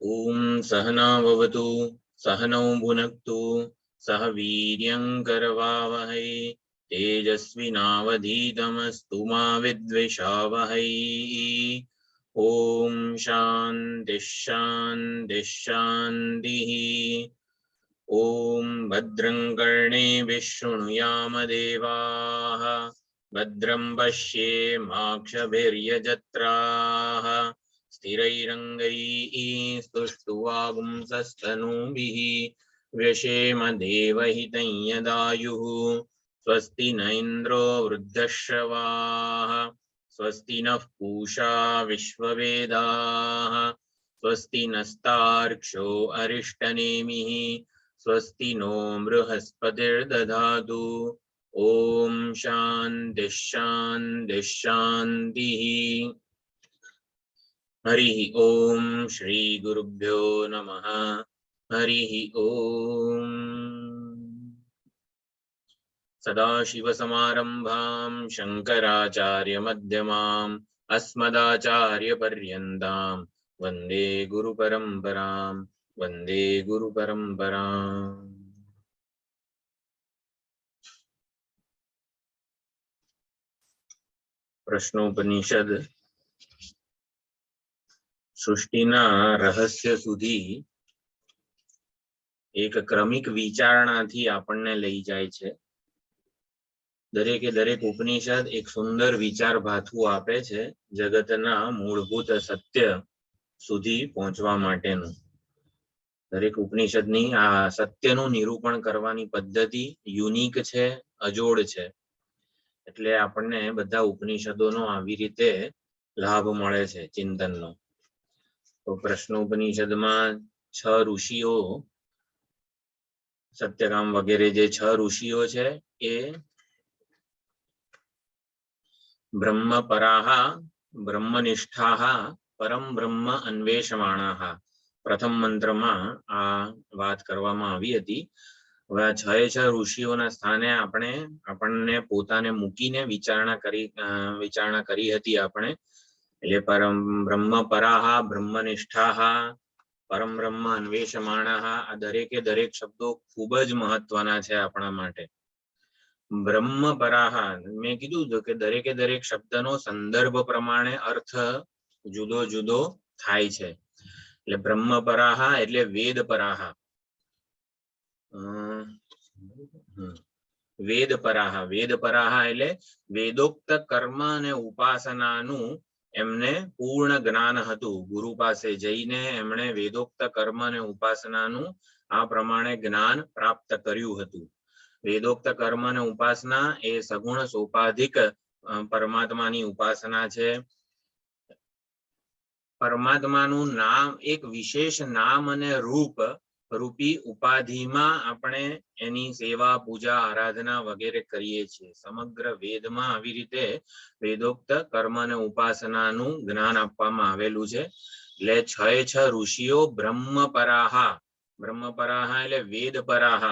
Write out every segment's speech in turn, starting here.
ओम सहना भवतु सहनौ भुनक्तु सह वीर्यं करवावहै तेजस्विनावधीतमस्तु मा विद्विषावहै। ओम शांति शांति शांतिः। ओम भद्रं कर्णेभिः शृणुयाम देवाः भद्रं पश्येमाक्षभिर्यजत्राः स्थिरैरङ्गैः स्तुष्ट्वागुंसस्तनूभिः व्यशेम देवहितं यदायुः स्वस्ति न इन्द्रो वृद्धश्रवाः स्वस्ति नः पूषा विश्ववेदाः स्वस्ति नस्तार्क्ष्यो अरिष्टनेमिः स्वस्ति नो बृहस्पतिर्दधातु। ओम शांति शांति शांतिः। हरि ओम श्री गुरुभ्यो नमः। हरि ओम। सदाशिवसमारम्भां शङ्कराचार्यमध्यमाम् अस्मदाचार्यपर्यन्तां वन्दे गुरुपरम्परां वन्दे गुरुपरम्पराम्। प्रश्नोपनिषद सृष्टिना रहस्य सुधी एक क्रमिक विचारणाथी आपणने लई जाय छे। दरेके दरेक उपनिषद एक सुंदर विचार भाथू आपे छे जगतना मूलभूत सत्य सुधी पहोंचवा माटेनुं। दरेक उपनिषदनी आ सत्यनुं निरूपण करवानी पद्धति युनिक छे, अजोड़ छे। એટલે આપણને બધા ઉપનિષદોનો આવી રીતે લાભ મળે છે ચિંતનનો। તો પ્રશ્નોપનિષદમાં 6 ઋષિઓ સત્યકામ વગેરે જે 6 ઋષિઓ છે એ ब्रह्मपराः ब्रह्मनिष्ठाः परम ब्रह्म अन्वेषमाणाः प्रथम मंत्रमा आ बात करवामां आवी हती। હવે આ 6 ઋષિઓના સ્થાને આપણને પોતાને મૂકીને વિચારણા કરી હતી આપણે। એટલે પરમ બ્રહ્મપરાહ બ્રહ્મનિષ્ઠાહ પરમ બ્રહ્મ અન્વેષમાણાહ આ દરેકે દરેક શબ્દો ખૂબ જ મહત્વના છે આપણા માટે। બ્રહ્મપરાહ મેં કીધું હતું કે દરેકે દરેક શબ્દનો સંદર્ભ પ્રમાણે અર્થ જુદો જુદો થાય છે। એટલે બ્રહ્મપરાહ એટલે વેદપરાહ, વેદપરાહ વેદપરાહ એટલે વેદોક્ત કર્મ અને ઉપાસનાનું એમને પૂર્ણ જ્ઞાન હતું। ગુરુ પાસે જઈને એમણે વેદોક્ત કર્મ અને ઉપાસનાનું આ પ્રમાણે જ્ઞાન પ્રાપ્ત કર્યું હતું। વેદોક્ત કર્મ અને ઉપાસના એ સગુણ સોપાધિક પરમાત્માની ઉપાસના છે। પરમાત્માનું નામ એક વિશેષ નામ અને રૂપ રૂપી ઉપાધિમાં આપણે એની સેવા પૂજા આરાધના વગેરે કરીએ છીએ। સમગ્ર વેદમાં આવી રીતે વેદોક્ત કર્મ અને ઉપાસનાનું જ્ઞાન આપવામાં આવેલું છે। એટલે 6 ઋષિઓ બ્રહ્મપરાહ, બ્રહ્મપરાહ એટલે વેદપરાહ,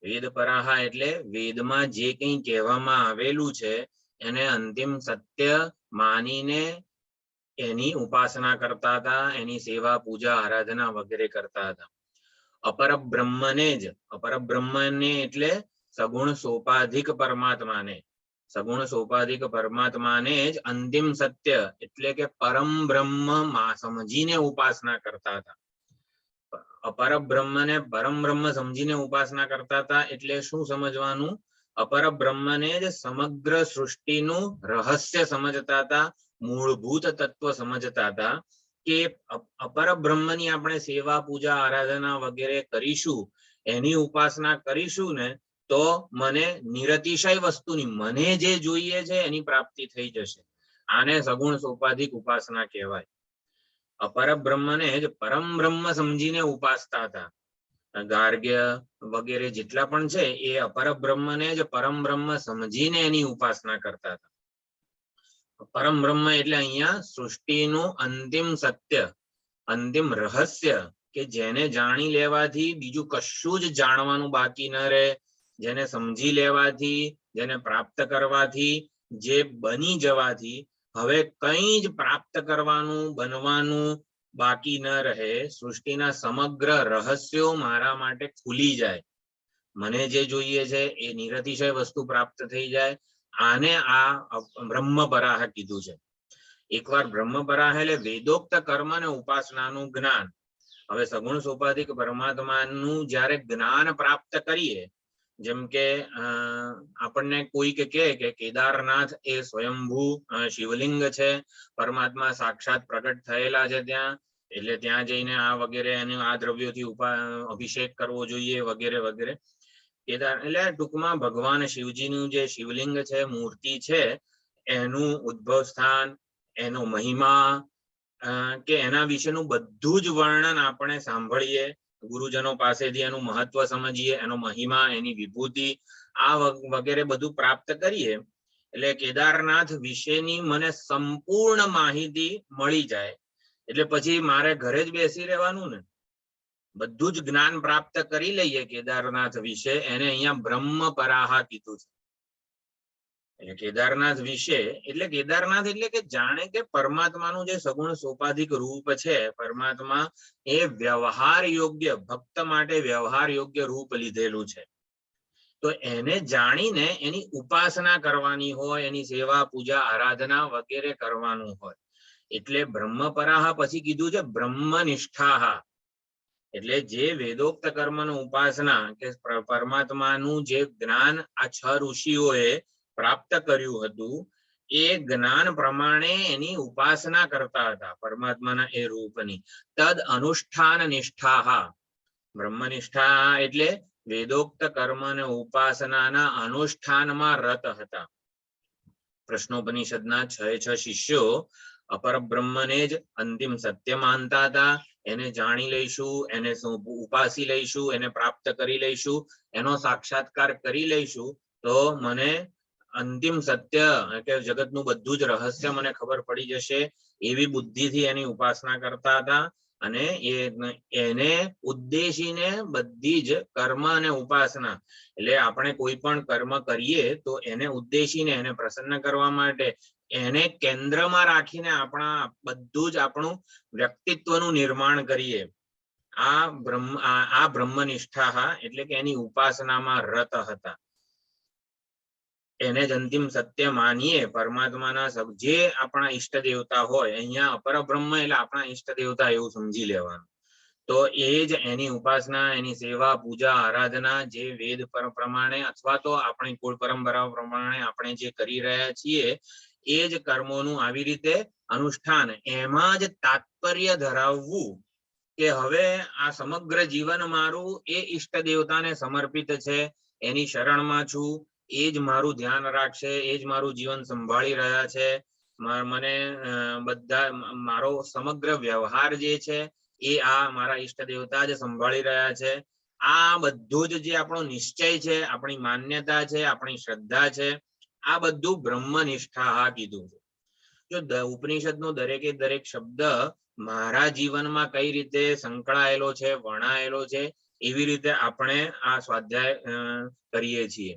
વેદપરાહ એટલે વેદમાં જે કંઈ કહેવામાં આવેલું છે એને અંતિમ સત્ય માનીને એની ઉપાસના કરતા હતા, એની સેવા પૂજા આરાધના વગેરે કરતા હતા। अपरब्रह्मने ज अपरब्रह्मने એટલે સગુણ સોપાધિક પરમાત્માને, સગુણ સોપાધિક પરમાત્માને જ અંતિમ સત્ય એટલે કે પરમ બ્રહ્મ સમજીને ઉપાસના કરતા હતા। अपरब्रह्मने परम ब्रह्म समझीने उपासना करता था એટલે શું સમજવાનું? अपरब्रह्मने જ સમગ્ર સૃષ્ટિનું રહસ્ય સમજતા હતા, મૂળભૂત તત્વ સમજતા હતા કે अपरब्रह्मની આપણે સેવા પૂજા આરાધના વગેરે કરીશું, એની ઉપાસના કરીશું ને તો મને નિરતિશય વસ્તુની મને જે જોઈએ છે એની પ્રાપ્તિ થઈ જશે। આને સગુણ સોપાધિક ઉપાસના કહેવાય। अपरब्रह्मने જ પરમ બ્રહ્મ સમજીને ઉપાસતા હતા। ગાર્ગ્ય વગેરે જેટલા પણ છે એ अपरब्रह्मने જ પરમ બ્રહ્મ સમજીને એની ઉપાસના કરતા હતા। પરમ બ્રહ્મ એટલે અહીંયા સૃષ્ટિનું અંતિમ સત્ય, અંતિમ રહસ્ય કે જેને જાણી લેવાથી બીજું કશું જ જાણવાનું બાકી ન રહે, જેને સમજી લેવાથી, જેને પ્રાપ્ત કરવાથી જે બની જવાથી હવે કંઈ જ પ્રાપ્ત કરવાનું બનવાનું બાકી ન રહે, સૃષ્ટિના સમગ્ર રહસ્યો મારા માટે ખુલી જાય, મને જે જોઈએ છે એ નિરતિશય વસ્તુ પ્રાપ્ત થઈ જાય. આને આ બ્રહ્મપરાહ કીધું છે. એકવાર બ્રહ્મપરાહ એટલે વેદોક્ત કર્મ અને ઉપાસનાનું જ્ઞાન. હવે સગુણ સોપાધિક પરમાત્માનું જ્યારે જ્ઞાન પ્રાપ્ત કરીએ, જેમ કે આપણને કોઈક કહે કે કેદારનાથ એ સ્વયંભૂ શિવલિંગ છે, પરમાત્મા સાક્ષાત પ્રગટ થયેલા છે ત્યાં, એટલે ત્યાં જઈને આ વગેરે અને આ દ્રવ્યોથી અભિષેક કરવો જોઈએ વગેરે વગેરે. કેદાર એટલે ટૂંકમાં ભગવાન શિવજીનું જે શિવલિંગ છે, મૂર્તિ છે, એનું ઉદ્ભવ સ્થાન, એનો મહિમા કે એના વિશેનું બધું જ વર્ણન આપણે સાંભળીએ, ગુરુજનો પાસેથી એનું મહત્વ સમજીએ, એનો મહિમા, એની વિભૂતિ, આ વગેરે બધું પ્રાપ્ત કરીએ એટલે કેદારનાથ વિશેની મને સંપૂર્ણ માહિતી મળી જાય. એટલે પછી મારે ઘરે જ બેસી રહેવાનું ને, બધું જ જ્ઞાન પ્રાપ્ત કરી લઈએ કેદારનાથ વિશે. એને અહીંયા બ્રહ્મપરાહ કીધું છે. એટલે કેદારનાથ વિશે એટલે કેદારનાથ એટલે કે જાણે કે પરમાત્માનું જે સગુણ સોપાધિક રૂપ છે, પરમાત્મા એ વ્યવહાર યોગ્ય, ભક્ત માટે વ્યવહાર યોગ્ય રૂપ લીધેલું છે. તો એને જાણીને એની ઉપાસના કરવાની હોય, એની સેવા પૂજા આરાધના વગેરે કરવાનું હોય. એટલે બ્રહ્મપરાહ પછી કીધું છે બ્રહ્મનિષ્ઠા. એટલે જે વેદોક્ત કર્મનો ઉપાસના કે પરમાત્માનું જે જ્ઞાન આ 6 ઋષિઓએ પ્રાપ્ત કર્યું હતું, એ જ્ઞાન પ્રમાણે એની ઉપાસના કરતા હતા પરમાત્માના એ રૂપની. તદ અનુષ્ઠાન નિષ્ઠા. બ્રહ્મનિષ્ઠા એટલે વેદોક્ત કર્મ અને ઉપાસનાના અનુષ્ઠાનમાં રત હતા. પ્રશ્નોપનિષદના 6 શિષ્યો અપર બ્રહ્મને જ અંતિમ સત્ય માનતા હતા. એને જાણી લઈશું, એને ઉપાસી લઈશું, એને પ્રાપ્ત કરી લઈશું, એનો સાક્ષાત્કાર કરી લઈશું તો મને અંતિમ સત્ય કે જગતનું બધું જ રહસ્ય મને ખબર પડી જશે, એવી બુદ્ધિથી એની ઉપાસના કરતા હતા. અને એને ઉદ્દેશીને બધી જ કર્મ અને ઉપાસના, એટલે આપણે કોઈ પણ કર્મ કરીએ તો એને ઉદ્દેશીને, એને પ્રસન્ન કરવા માટે, એને કેન્દ્રમાં રાખીને આપણા બધું જ આપણું વ્યક્તિત્વનું નિર્માણ કરીએ. આ બ્રહ્મનિષ્ઠા એટલે કે એની ઉપાસનામાં રત હતા. એને જ અંતિમ સત્ય માનીએ. પરમાત્માના જે આપણા ઈષ્ટ દેવતા હોય, અહીંયા અપર બ્રહ્મ એટલે આપણા ઈષ્ટ દેવતા એવું સમજી લેવાનું. તો એ જ એની ઉપાસના, એની સેવા પૂજા આરાધના જે વેદ પ્રમાણે અથવા તો આપણી કુળ પરંપરા પ્રમાણે આપણે જે કરી રહ્યા છીએ, એ જ કર્મોનું આવી રીતે અનુષ્ઠાન, એમાં જ તાત્પર્ય ધરાવવું કે હવે આ સમગ્ર જીવન મારું એ ઈષ્ટ દેવતાને સમર્પિત છે, એની શરણમાં છું, એ જ મારું ધ્યાન રાખશે, એ જ મારું જીવન સંભાળી રહ્યા છે, મને બધા મારો સમગ્ર વ્યવહાર જે છે એ આ મારા ઈષ્ટ દેવતા જ સંભાળી રહ્યા છે. આ બધું જ જે આપણો નિશ્ચય છે, આપણી માન્યતા છે, આપણી શ્રદ્ધા છે, આ બધું બ્રહ્મનિષ્ઠા કીધું છે. જો ઉપનિષદનો દરેકે દરેક શબ્દ મારા જીવનમાં કઈ રીતે સંકળાયેલો છે, વણાયેલો છે, એવી રીતે આપણે આ સ્વાધ્યાય કરીએ છીએ.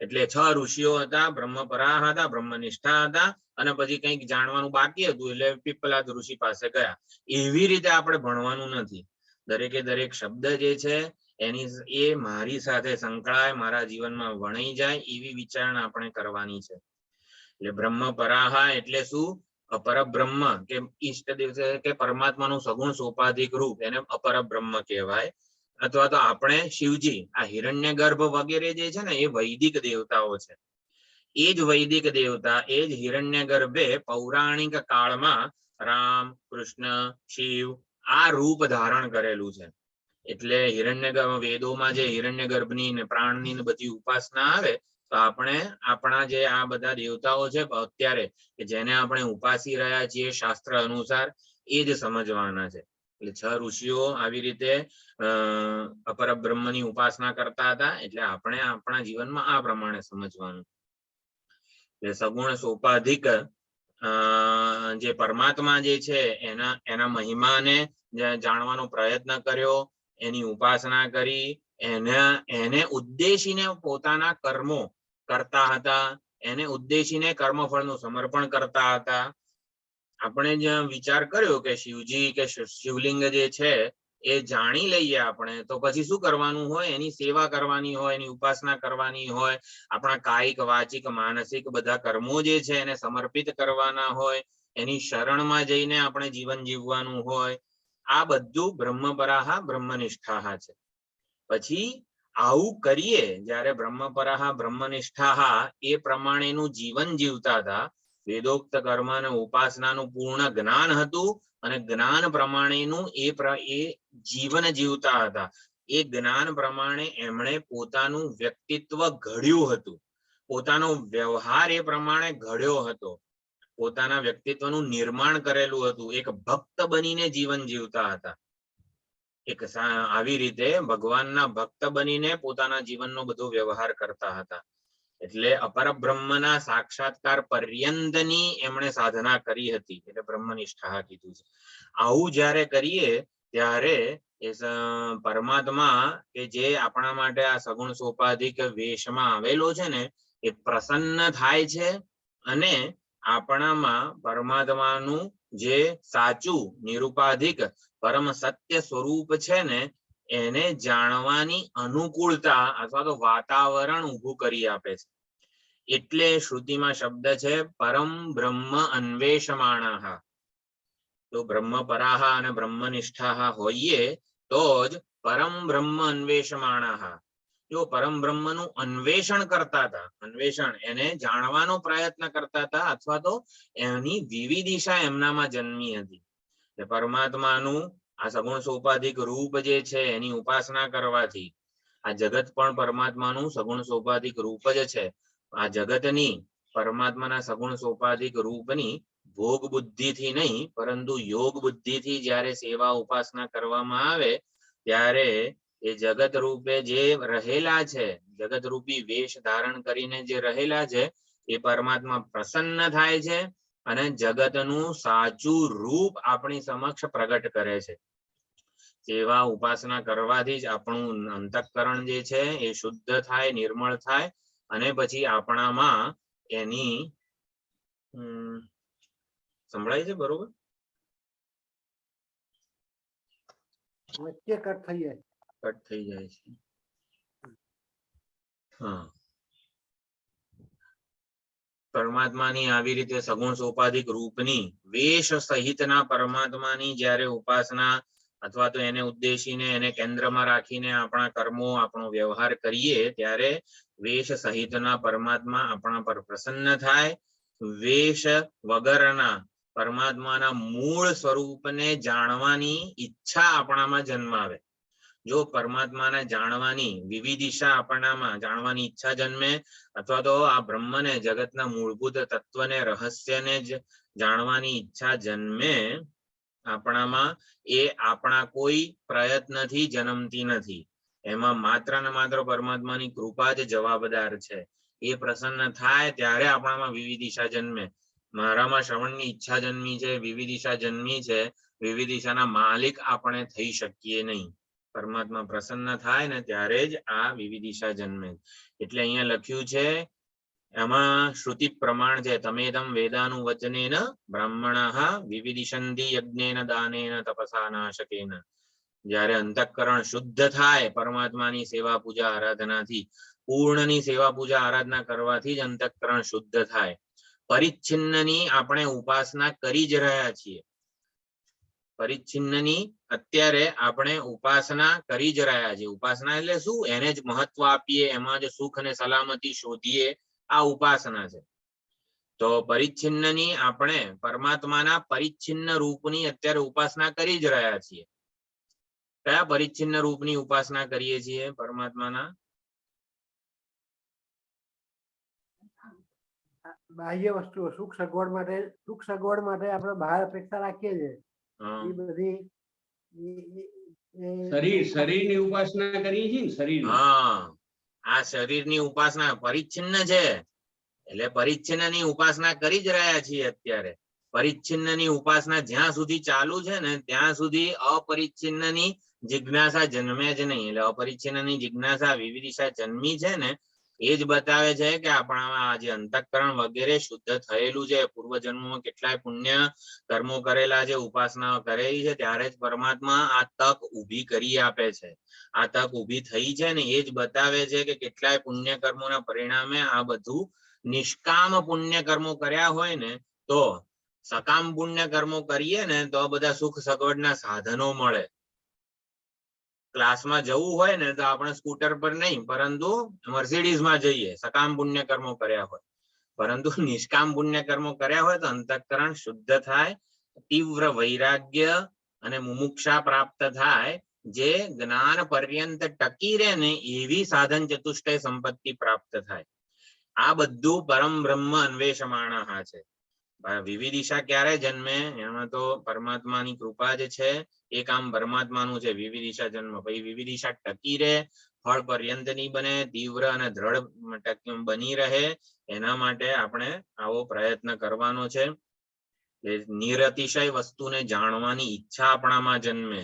એટલે 6 ઋષિઓ હતા, બ્રહ્મપરાહ હતા, બ્રહ્મનિષ્ઠા હતા, અને પછી કંઈક જાણવાનું બાકી હતું એટલે પીપલાદ ઋષિ પાસે ગયા. એવી રીતે આપણે ભણવાનું નથી. દરેકે દરેક શબ્દ જે છે એની એ મારી સાથે સંકળાય, મારા જીવનમાં વણાઈ જાય, એવી વિચારણા આપણે કરવાની છે. એટલે બ્રહ્મપરાહ એટલે શું? અપર બ્રહ્મ કે ઈષ્ટ દેવ કે પરમાત્માનું સગુણ સોપાધિક રૂપ, એને અપર બ્રહ્મ કહેવાય. અથવા તો આપણે શિવજી, આ હિરણ્યગર્ભ વગેરે જે છે ને, એ વૈદિક દેવતાઓ છે. એ જ વૈદિક દેવતા, એ જ હિરણ્યગર્ભે પૌરાણિક કાળમાં રામ, કૃષ્ણ, શિવ આ રૂપ ધારણ કરેલું છે. એટલે હિરણ્યગર્ભ, વેદોમાં જે હિરણ્યગર્ભની ને પ્રાણની ને બધી ઉપાસના આવે, તો આપણે આપણા જે આ બધા દેવતાઓ છે અત્યારે કે જેને આપણે ઉપાસી રહ્યા છીએ શાસ્ત્ર અનુસાર, એ જ સમજવાના છે. એટલે 6 ઋષિઓ આવી રીતે અપર બ્રહ્મની ઉપાસના કરતા હતા. એટલે આપણે આપણા જીવનમાં આ પ્રમાણે સમજવાનું. એટલે સગુણ સોપાધિક જે પરમાત્મા જે છે એના મહિમાને જાણવાનો પ્રયત્ન કર્યો, એની ઉપાસના કરી, એને ઉદ્દેશીને પોતાના કર્મો કરતા હતા, એને ઉદ્દેશીને કર્મફળનું સમર્પણ કરતા હતા. આપણે જ વિચાર કર્યો કે શિવજી કે શિવલિંગ જે છે એ જાણી લઈએ આપણે તો પછી શું કરવાનું હોય, એની સેવા કરવાની હોય, એની ઉપાસના કરવાની હોય, આપણા કાયિક વાચિક માનસિક બધા કર્મો જે છે એને સમર્પિત કરવાના હોય, એની શરણમાં જઈને આપણે જીવન જીવવાનું હોય. આ બધું બ્રહ્મપરાહા બ્રહ્મનિષ્ઠા છે. પછી આવું કરીએ જ્યારે બ્રહ્મપરાહા બ્રહ્મનિષ્ઠા એ પ્રમાણેનું જીવન જીવતા હતા, વેદોક્ત કર્મ અને ઉપાસનાનું પૂર્ણ જ્ઞાન હતું અને જ્ઞાન પ્રમાણેનું એ જીવન જીવતા હતા. એ જ્ઞાન પ્રમાણે એમણે પોતાનું વ્યક્તિત્વ ઘડ્યું હતું, પોતાનો વ્યવહાર એ પ્રમાણે ઘડ્યો હતો, પોતાના વ્યક્તિત્વનું નિર્માણ કરેલું હતું. એક ભક્ત બનીને જીવન જીવતા હતા. એક આવી રીતે ભગવાનના ભક્ત બનીને પોતાના જીવનનો બધો વ્યવહાર કરતા હતા. એટલે અપરબ્રહ્મના સાક્ષાત્કાર પર્યંતની એમણે સાધના કરી હતી, એટલે બ્રહ્મનિષ્ઠા કીધું છે. આવું જ્યારે કરીએ ત્યારે એ પરમાત્મા કે જે આપણા માટે આ સગુણ સોપાધિક વેશમાં આવેલો છે ને એ પ્રસન્ન થાય છે અને આપણામાં પરમાત્માનું જે સાચું નિરુપાધિક પરમ સત્ય સ્વરૂપ છે ને એને જાણવાની અનુકૂળતા અથવા તો વાતાવરણ ઊભું કરી આપે છે. એટલે શ્રુતિમાં શબ્દ છે પરમ બ્રહ્મ અન્વેષમાણઃ. તો બ્રહ્મપરાહા અને બ્રહ્મનિષ્ઠા હોઈએ તો જ પરમ બ્રહ્મ અન્વેષમાણઃ. જો પરમ બ્રહ્મનું અન્વેષણ કરતા હતા, અન્વેષણ એને જાણવાનો પ્રયત્ન કરતા હતા અથવા તો એની વિવિધિશા એમનામાં જન્મી હતી. પરમાત્માનું આ સગુણ સોપાધિક રૂપ જે છે એની ઉપાસના કરવાથી આ જગત પણ પરમાત્માનું સગુણ સોપાધિક રૂપ જ છે. આ જગતની પરમાત્માના સગુણ સોપાધિક રૂપની ભોગ બુદ્ધિથી નહીં પરંતુ યોગ બુદ્ધિથી જ્યારે સેવા ઉપાસના કરવામાં આવે ત્યારે એ જગત રૂપે જે રહેલા છે, જગત રૂપી વેશ ધારણ કરીને જે રહેલા છે એ પરમાત્મા પ્રસન્ન થાય છે અને જગતનું સાચું રૂપ આપણી સમક્ષ પ્રગટ કરે છે. સેવા ઉપાસના કરવાથી જ આપણું અંતઃકરણ જે છે એ શુદ્ધ થાય, નિર્મળ થાય અને પછી આપણામાં એની સંભળાય છે બરોબર? વચ્ચે કટ થઈ જાય. કટ થઈ જાય છે. હા, પરમાત્માની આવી રીતે સગુણ સોપાધિક રૂપની વેશ સહિતના પરમાત્માની જ્યારે ઉપાસના અથવા તો એને ઉદ્દેશીને એને કેન્દ્રમાં રાખીને આપણા કર્મો આપણો વ્યવહાર કરીએ ત્યારે વેશ સહિતના પરમાત્મા આપણા પર પ્રસન્ન થાય. વેશ વગરના પરમાત્માના મૂળ સ્વરૂપને જાણવાની ઈચ્છા આપણામાં જન્માવે. જો પરમાત્માને જાણવાની વિવિધિશા આપણામાં જાણવાની ઈચ્છા જન્મે અથવા તો આ બ્રહ્મને જગતના મૂળભૂત તત્વને રહસ્યને જ જાણવાની ઈચ્છા જન્મે આપણામાં, એ આપણા કોઈ પ્રયત્નથી જન્મતી નથી. એમાં માત્ર ને માત્ર પરમાત્માની કૃપા જ જવાબદાર છે. એ પ્રસન્ન થાય ત્યારે આપણામાં વિવિધિશા જન્મે. મારામાં શ્રવણની ઈચ્છા જન્મી છે, વિવિધિશા જન્મી છે, વિવિધિશાના માલિક આપણે થઈ શકીએ નહીં. પરમાત્મા પ્રસન્ન થાય ને ત્યારે જ આ વિવિધિશા જન્મે. એટલે અહીંયા લખ્યું છે એમાં શ્રુતિ પ્રમાણ છે તમેદમ વેદાનું વચનેન બ્રાહ્મણઃ વિવિધિશંતિ યજ્ઞેન દાનેન તપસા નાશકેન. જ્યારે અંતઃકરણ શુદ્ધ થાય પરમાત્માની સેવા પૂજા આરાધનાથી, પૂર્ણની સેવા પૂજા આરાધના કરવાથી જ અંતઃકરણ શુદ્ધ થાય. પરિચ્છિન્નની આપણે ઉપાસના કરી જ રહ્યા છીએ. પરિચ્છિન્નની અત્યારે આપણે ઉપાસના કરી જ રહ્યા છીએ. ઉપાસના એટલે શું? એને જ મહત્વ આપીએ, એમાં જ સુખ અને સલામતી શોધીએ, આ ઉપાસના છે. તો પરિચ્છિન્નની આપણે પરમાત્માના પરિચ્છિન્ન રૂપની અત્યારે ઉપાસના કરી જ રહ્યા છીએ. કયા પરિચ્છિન્ન રૂપની ઉપાસના કરીએ છીએ પરમાત્માના? બાહ્ય વસ્તુઓ સુખ સગવડ માટે આપણે બહાર અપેક્ષા રાખીએ છીએ. એ બધી શરીરની ઉપાસના કરીએ છીએ ને શરીર. હા, આ શરીરની ઉપાસના પરિચ્છિન્ન છે એટલે પરિચ્છિન્નની ઉપાસના કરી જ રહ્યા છીએ અત્યારે. પરિચ્છિન્નની ઉપાસના જ્યાં સુધી ચાલુ છે ને ત્યાં સુધી અપરિચ્છિન્નની જિજ્ઞાસા જન્મે જ નહીં. એટલે અપરિચ્છિન્નની જિજ્ઞાસા વિવિધિશા જન્મી છે ને એ જ બતાવે છે કે આપણામાં આ જે અંતઃકરણ વગેરે શુદ્ધ થયેલું છે, પૂર્વજન્મમાં કેટલાય પુણ્ય કર્મો કરેલા છે, ઉપાસના કરેલી છે, ત્યારે જ પરમાત્મા આ તક ઊભી કરી આપે છે. આ તક ઊભી થઈ છે ને એ જ બતાવે છે કે કેટલાય પુણ્ય કર્મોના પરિણામે આ બધું નિષ્કામ પુણ્ય કર્મો કર્યા હોય ને તો સકામ પુણ્ય કર્મો કરીએ ને તો બધા સુખ સગવડના સાધનો મળે. ક્લાસમાં જવું હોય ને તો આપણે સ્કૂટર પર નહીં પરંતુ મર્સિડીઝમાં જઈએ, સકામ પુણ્ય કર્મો કર્યા હોય. પરંતુ નિષ્કામ પુણ્ય કર્મો કર્યા હોય તો અંતઃકરણ શુદ્ધ થાય, તીવ્ર વૈરાગ્ય અને મુમુક્ષા પ્રાપ્ત થાય, જે જ્ઞાન પર્યંત ટકી રહે ને એવી સાધન ચતુષ્ટય સંપત્તિ પ્રાપ્ત થાય. આ બધું પરમ બ્રહ્મ અન્વેષમાણઃ છે. વિવિધિશા ક્યારે જન્મે? એમાં તો પરમાત્માની કૃપા જે છે એ કામ પરમાત્માનું છે. વિવિધિશા જન્મ પછી વિવિધિશા ટકી રહે, ફળ પર્યંત નહીં બને, તીવ્ર અને દ્રઢ બની રહે, એના માટે આપણે આવો પ્રયત્ન કરવાનો છે. નિરતિશય વસ્તુને જાણવાની ઈચ્છા આપણામાં જન્મે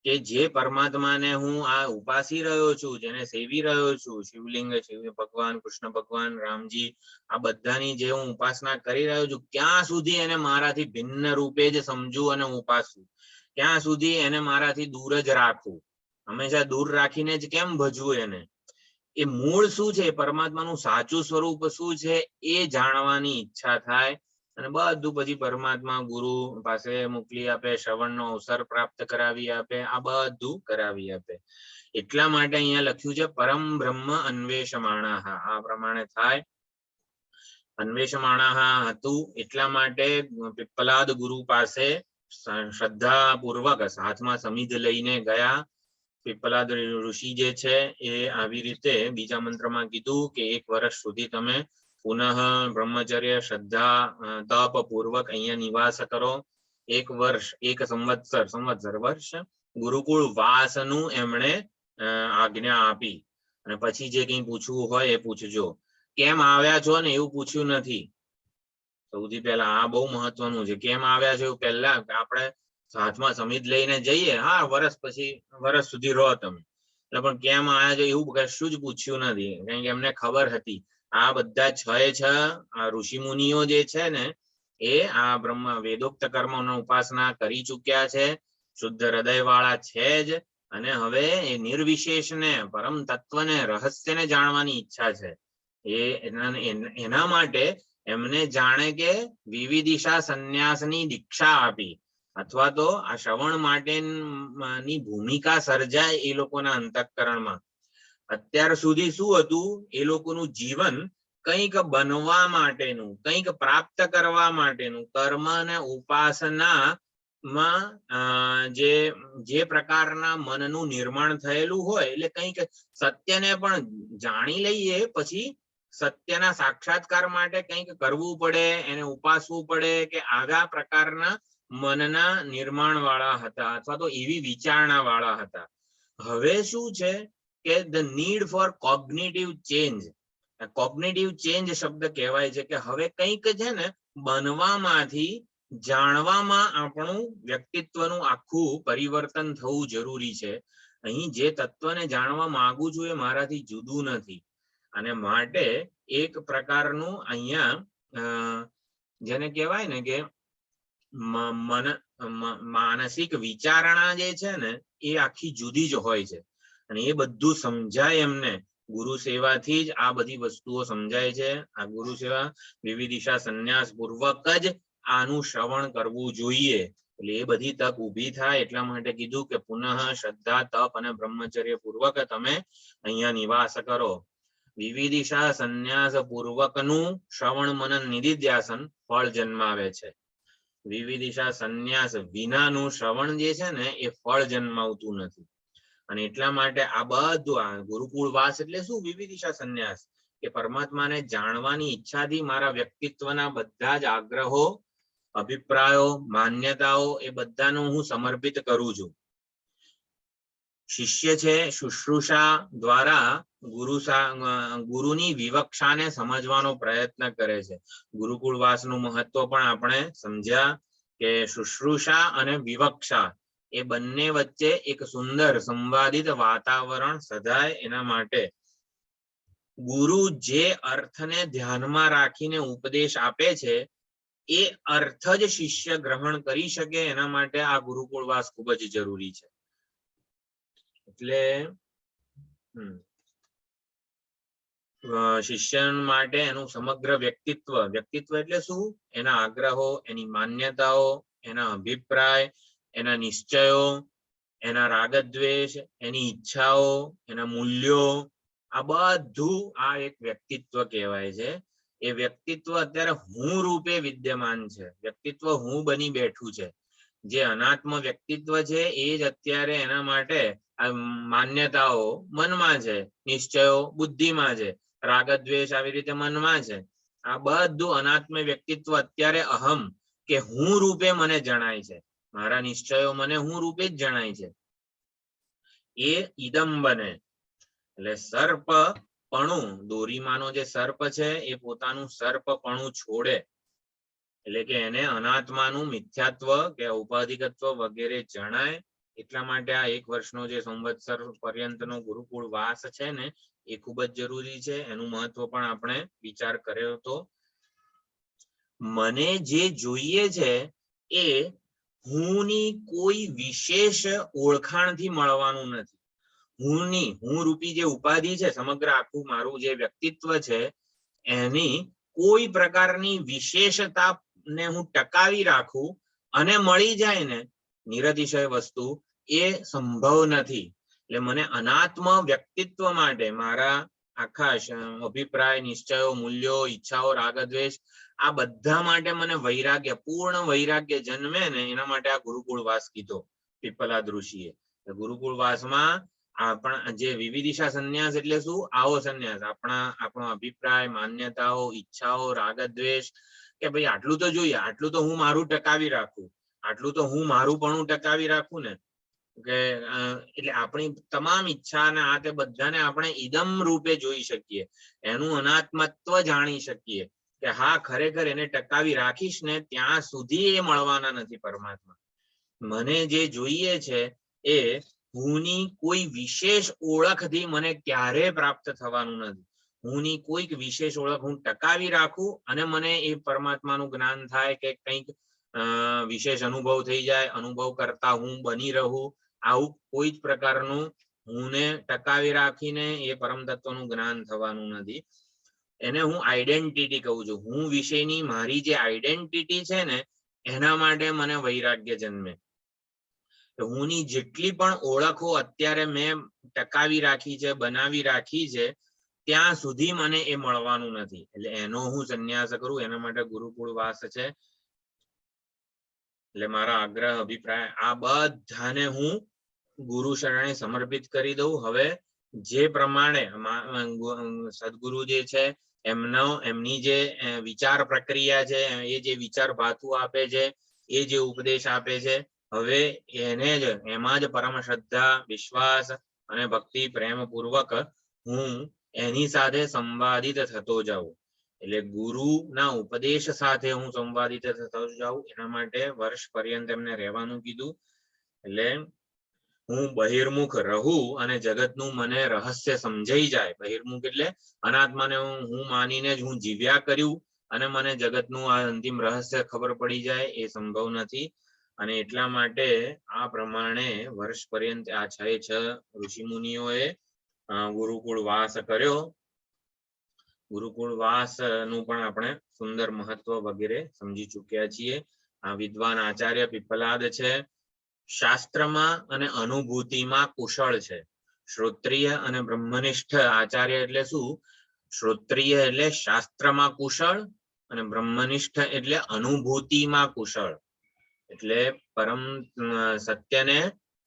કે જે પરમાત્માને હું આ ઉપાસી રહ્યો છું, જેને સેવી રહ્યો છું, શિવલિંગ, શિવ ભગવાન, કૃષ્ણ ભગવાન, રામજી, આ બધાની જે હું ઉપાસના કરી રહ્યો છું, ક્યાં સુધી એને મારાથી ભિન્ન રૂપે જ સમજુ અને ઉપાસું, ક્યાં સુધી એને મારાથી દૂર જ રાખવું, હંમેશા દૂર રાખીને જ કેમ ભજવું એને? એ મૂળ શું છે, પરમાત્માનું સાચું સ્વરૂપ શું છે એ જાણવાની ઈચ્છા થાય. અને બધું પછી પરમાત્મા ગુરુ પાસે મોકલી આપે, શ્રવણનો અવસર પ્રાપ્ત કરાવી આપે, આ બધું કરાવી આપે. એટલા માટે અહીંયા લખ્યું છે પરમ બ્રહ્મ અન્વેષમાણઃ. આ પ્રમાણે થાય. અન્વેષમાણઃ હતું એટલા માટે પિપ્પલાદ ગુરુ પાસે શ્રદ્ધા પૂર્વક હાથમાં સમિધ લઈને ગયા. પિપ્પલાદ ઋષિ જે છે એ આવી રીતે બીજા મંત્રમાં કીધું કે 1 વર્ષ સુધી તમે પુનઃ બ્રહ્મચર્ય, શ્રદ્ધા, તપ પૂર્વક અહીંયા નિવાસ કરો. 1 વર્ષ, 1 સંવત્સર વર્ષ ગુરુકુળ વાસનું એમણે આજ્ઞા આપી. અને પછી જે કંઈ પૂછવું હોય એ પૂછજો. કેમ આવ્યા છો ને એવું પૂછ્યું નથી. સૌથી પહેલા આ બહુ મહત્વનું છે. કેમ આવ્યા છો એવું પહેલા આપણે હાથમાં સમિધ લઈને જઈએ, હા વર્ષ સુધી રહો તમે, એટલે પણ કેમ આવ્યા છો એવું કશું જ પૂછ્યું નથી. કારણ કે એમને ખબર હતી આ બધા 6 ઋષિ મુનિઓ જે છે ને એ આ બ્રહ્મ વેદોક્ત કર્મોની ઉપાસના કરી ચુક્યા છે, શુદ્ધ હૃદય વાળા છે જ. અને હવે એ નિર્વિશેષને, પરમ તત્વને, રહસ્યને જાણવાની ઈચ્છા છે. એના માટે એમને જાણે કે વિવિધિશા સંન્યાસની દીક્ષા આપી, અથવા તો આ શ્રવણ માટેની ભૂમિકા સર્જાય એ લોકોના અંતઃકરણમાં. અત્યાર સુધી શું હતું? એ લોકોનું જીવન કંઈક બનવા માટેનું, કંઈક પ્રાપ્ત કરવા માટેનું, કર્મ અને ઉપાસના માં જે પ્રકારના મનનું નિર્માણ થયેલું હોય, એટલે કંઈક સત્યને પણ જાણી લઈએ, પછી સત્યના સાક્ષાત્કાર માટે કંઈક કરવું પડે, એને ઉપાસવું પડે, કે આવા પ્રકારના મનના નિર્માણ વાળા હતા, અથવા તો એવી વિચારણા વાળા હતા. હવે શું છે કે the need four cognitive change. Cognitive change શબ્દ કહેવાય છે કે હવે કંઈક છે ને બનવામાંથી જાણવામાં આપણું વ્યક્તિત્વનું આખું પરિવર્તન થવું જરૂરી છે. અહીં જે તત્વને જાણવા માંગુ છું એ મારાથી જુદું નથી. અને માટે એક પ્રકારનું અહીંયા જેને કહેવાય ને કે માનસિક વિચારણા જે છે ને એ આખી જુદી જ હોય છે. અને એ બધું સમજાય એમને ગુરુ સેવાથી જ આ બધી વસ્તુઓ સમજાય છે. આ ગુરુ સેવા વિવિધિશા સંન્યાસ પૂર્વક જ આનું શ્રવણ કરવું જોઈએ. એટલે એ બધી તક ઊભી થાય એટલા માટે કીધું કે પુનઃ શ્રદ્ધા, તપ અને બ્રહ્મચર્ય પૂર્વક તમે અહીંયા નિવાસ કરો. વિવિધિશા સંન્યાસ પૂર્વકનું શ્રવણ મનન નિધિધ્યાસન ફળ જન્માવે છે. વિવિધિશા સંન્યાસ વિનાનું શ્રવણ જે છે ને એ ફળ જન્માવતું નથી. અને એટલા માટે આ બધું આ ગુરુકુળ વાસ એટલે શું? વિવિધિશા સંન્યાસ, કે પરમાત્માને જાણવાની ઈચ્છાથી મારા વ્યક્તિત્વના બધા જ આગ્રહો, અભિપ્રાયો, માન્યતાઓ એ બધાનું હું સમર્પિત કરું છું. શિષ્ય છે શુશ્રુષા દ્વારા ગુરુની વિવક્ષાને સમજવાનો પ્રયત્ન કરે છે. ગુરુકુળ વાસનું મહત્વ પણ આપણે સમજ્યા કે શુશ્રુષા અને વિવક્ષા એ બંને વચ્ચે એક સુંદર સંવાદિત વાતાવરણ સધાય એના માટે ગુરુ જે અર્થને ધ્યાનમાં રાખીને ઉપદેશ આપે છે એ અર્થ જ શિષ્ય ગ્રહણ કરી શકે એના માટે આ ગુરુકુળવાસ ખૂબ જ જરૂરી છે. એટલે શિષ્ય માટે એનું સમગ્ર વ્યક્તિત્વ એટલે શું? એના આગ્રહો, એની માન્યતાઓ, એના અભિપ્રાય, એના નિશ્ચયો, એના રાગદ્વેષ, એની ઈચ્છાઓ, એના મૂલ્યો, આ બધું આ એક વ્યક્તિત્વ કહેવાય છે. એ વ્યક્તિત્વ અત્યારે હું રૂપે વિદ્યમાન છે. વ્યક્તિત્વ હું બની બેઠું છે. જે અનાત્મ વ્યક્તિત્વ છે એ જ અત્યારે એના માટે માન્યતાઓ મનમાં છે, નિશ્ચયો બુદ્ધિમાં છે, રાગદ્વેષ આવી રીતે મનમાં છે. આ બધું અનાત્મ વ્યક્તિત્વ અત્યારે અહમ કે હું રૂપે મને જણાય છે. મારા નિશ્ચયો મને હું રૂપે જ જણાય છે. એ ઈદમ બને. એટલે સર્પપણું, દોરીમાંનો જે સર્પ છે એ પોતાનું સર્પપણું છોડે. એટલે કે એને અનાત્માનું મિથ્યાત્વ કે ઔપાધિકત્વ વગેરે જણાય. એટલા માટે આ 1 વર્ષનો જે સંવત્સર પર્યંતનો ગુરુકુળ વાસ છે ને એ ખૂબ જ જરૂરી છે. એનું મહત્વ પણ આપણે વિચાર કર્યો હતો. મને જે જોઈએ છે એ હુંની કોઈ વિશેષ ઓળખાણથી મળવાનું નથી. હું રૂપી જે ઉપાધિ છે, સમગ્ર આખું મારું જે વ્યક્તિત્વ છે એની કોઈ પ્રકારની વિશેષતા ને હું ટકાવી રાખું અને મળી જાય ને નિરતિશય વસ્તુ, એ સંભવ નથી. એટલે મને અનાત્મ વ્યક્તિત્વ માટે મારા આખા અભિપ્રાય, નિશ્ચયો, મૂલ્યો, ઈચ્છાઓ, રાગદ્વેષ આ બધા માટે મને વૈરાગ્ય, પૂર્ણ વૈરાગ્ય જન્મે ને એના માટે આ ગુરુકુળ વાસ કીધો પીપલાદ ઋષિએ. ગુરુકુળ વાસમાં આપણા જે વિવિધિશા સંન્યાસ એટલે શું? આવો સંન્યાસ. આપણો અભિપ્રાય, માન્યતાઓ, ઈચ્છાઓ, રાગદ્વેષ કે ભાઈ આટલું તો જોઈએ, આટલું તો હું મારું ટકાવી રાખું, આટલું તો હું મારું પણ ટકાવી રાખું ને. કે એટલે આપણી તમામ ઈચ્છા ને આ તે બધાને આપણે ઈદમ રૂપે જોઈ શકીએ. એનું અનાત્મત્વ જાણી શકીએ કે હા ખરેખર એને ટકાવી રાખીશ ને ત્યાં સુધી એ મળવાના નથી પરમાત્મા. મને જે જોઈએ છે એ હુંની કોઈ વિશેષ ઓળખથી મને ક્યારે પ્રાપ્ત થવાનું નથી. હુંની કોઈક વિશેષ ઓળખ હું ટકાવી રાખું અને મને એ પરમાત્માનું જ્ઞાન થાય કે કંઈક વિશેષ અનુભવ થઈ જાય, અનુભવ કરતા હું બની રહું, આવું કોઈ જ પ્રકારનું હુંને ટકાવી રાખીને એ પરમ તત્વનું જ્ઞાન થવાનું નથી. એને હું આઈડેન્ટિટી કહું છું. હું વિશેની મારી જે આઈડેન્ટિટી છે ને એના માટે મને વૈરાગ્ય જન્મે. હુંની જેટલી પણ ઓળખો અત્યારે મેં ટકાવી રાખી છે, બનાવી રાખી છે, ત્યાં સુધી મને એ મળવાનું નથી. એટલે એનો હું સંન્યાસ કરું, એના માટે ગુરુકુળ વાસ છે. એટલે મારા આગ્રહ, અભિપ્રાય આ બધાને હું ગુરુ શરણે સમર્પિત કરી દઉં. હવે જે પ્રમાણે સદગુરુ જે છે એમની જે વિચાર પ્રક્રિયા છે, એ જે વિચાર ભાતુ આપે છે, એ જે ઉપદેશ આપે છે, હવે એને જ એમાં જ પરમ શ્રદ્ધા, વિશ્વાસ અને ભક્તિ પ્રેમ પૂર્વક હું એની સાથે સંવાદિત થતો જાઉં. એટલે ગુરુના ઉપદેશ સાથે હું સંવાદિત થતો જાઉં. એના માટે વર્ષ પર્યંત એમને રહેવાનું કીધું. એટલે હું બહિર્મુખ રહું અને જગતનું મને રહસ્ય સમજાઈ જાય. બહિર્મુખ એટલે અનાત્માને હું માનીને જ હું જીવ્યા કર્યું અને મને જગતનું આ અંતિમ રહસ્ય ખબર પડી જાય એ સંભવ નથી. અને એટલા માટે આ પ્રમાણે વર્ષ પર્યંત આ 6 ઋષિ મુનિઓએ ગુરુકુળ વાસ કર્યો. ગુરુકુળ વાસ નું પણ આપણે સુંદર મહત્વ વગેરે સમજી ચૂક્યા છીએ. આ વિદ્વાન આચાર્ય પીપલાદ છે. શાસ્ત્રમાં અને અનુભૂતિમાં કુશળ છે. શ્રોત્રિય અને બ્રહ્મનિષ્ઠ આચાર્ય એટલે શું? શ્રોત્રિય એટલે શાસ્ત્રમાં કુશળ અને બ્રહ્મનિષ્ઠ એટલે અનુભૂતિમાં કુશળ. એટલે પરમ સત્યને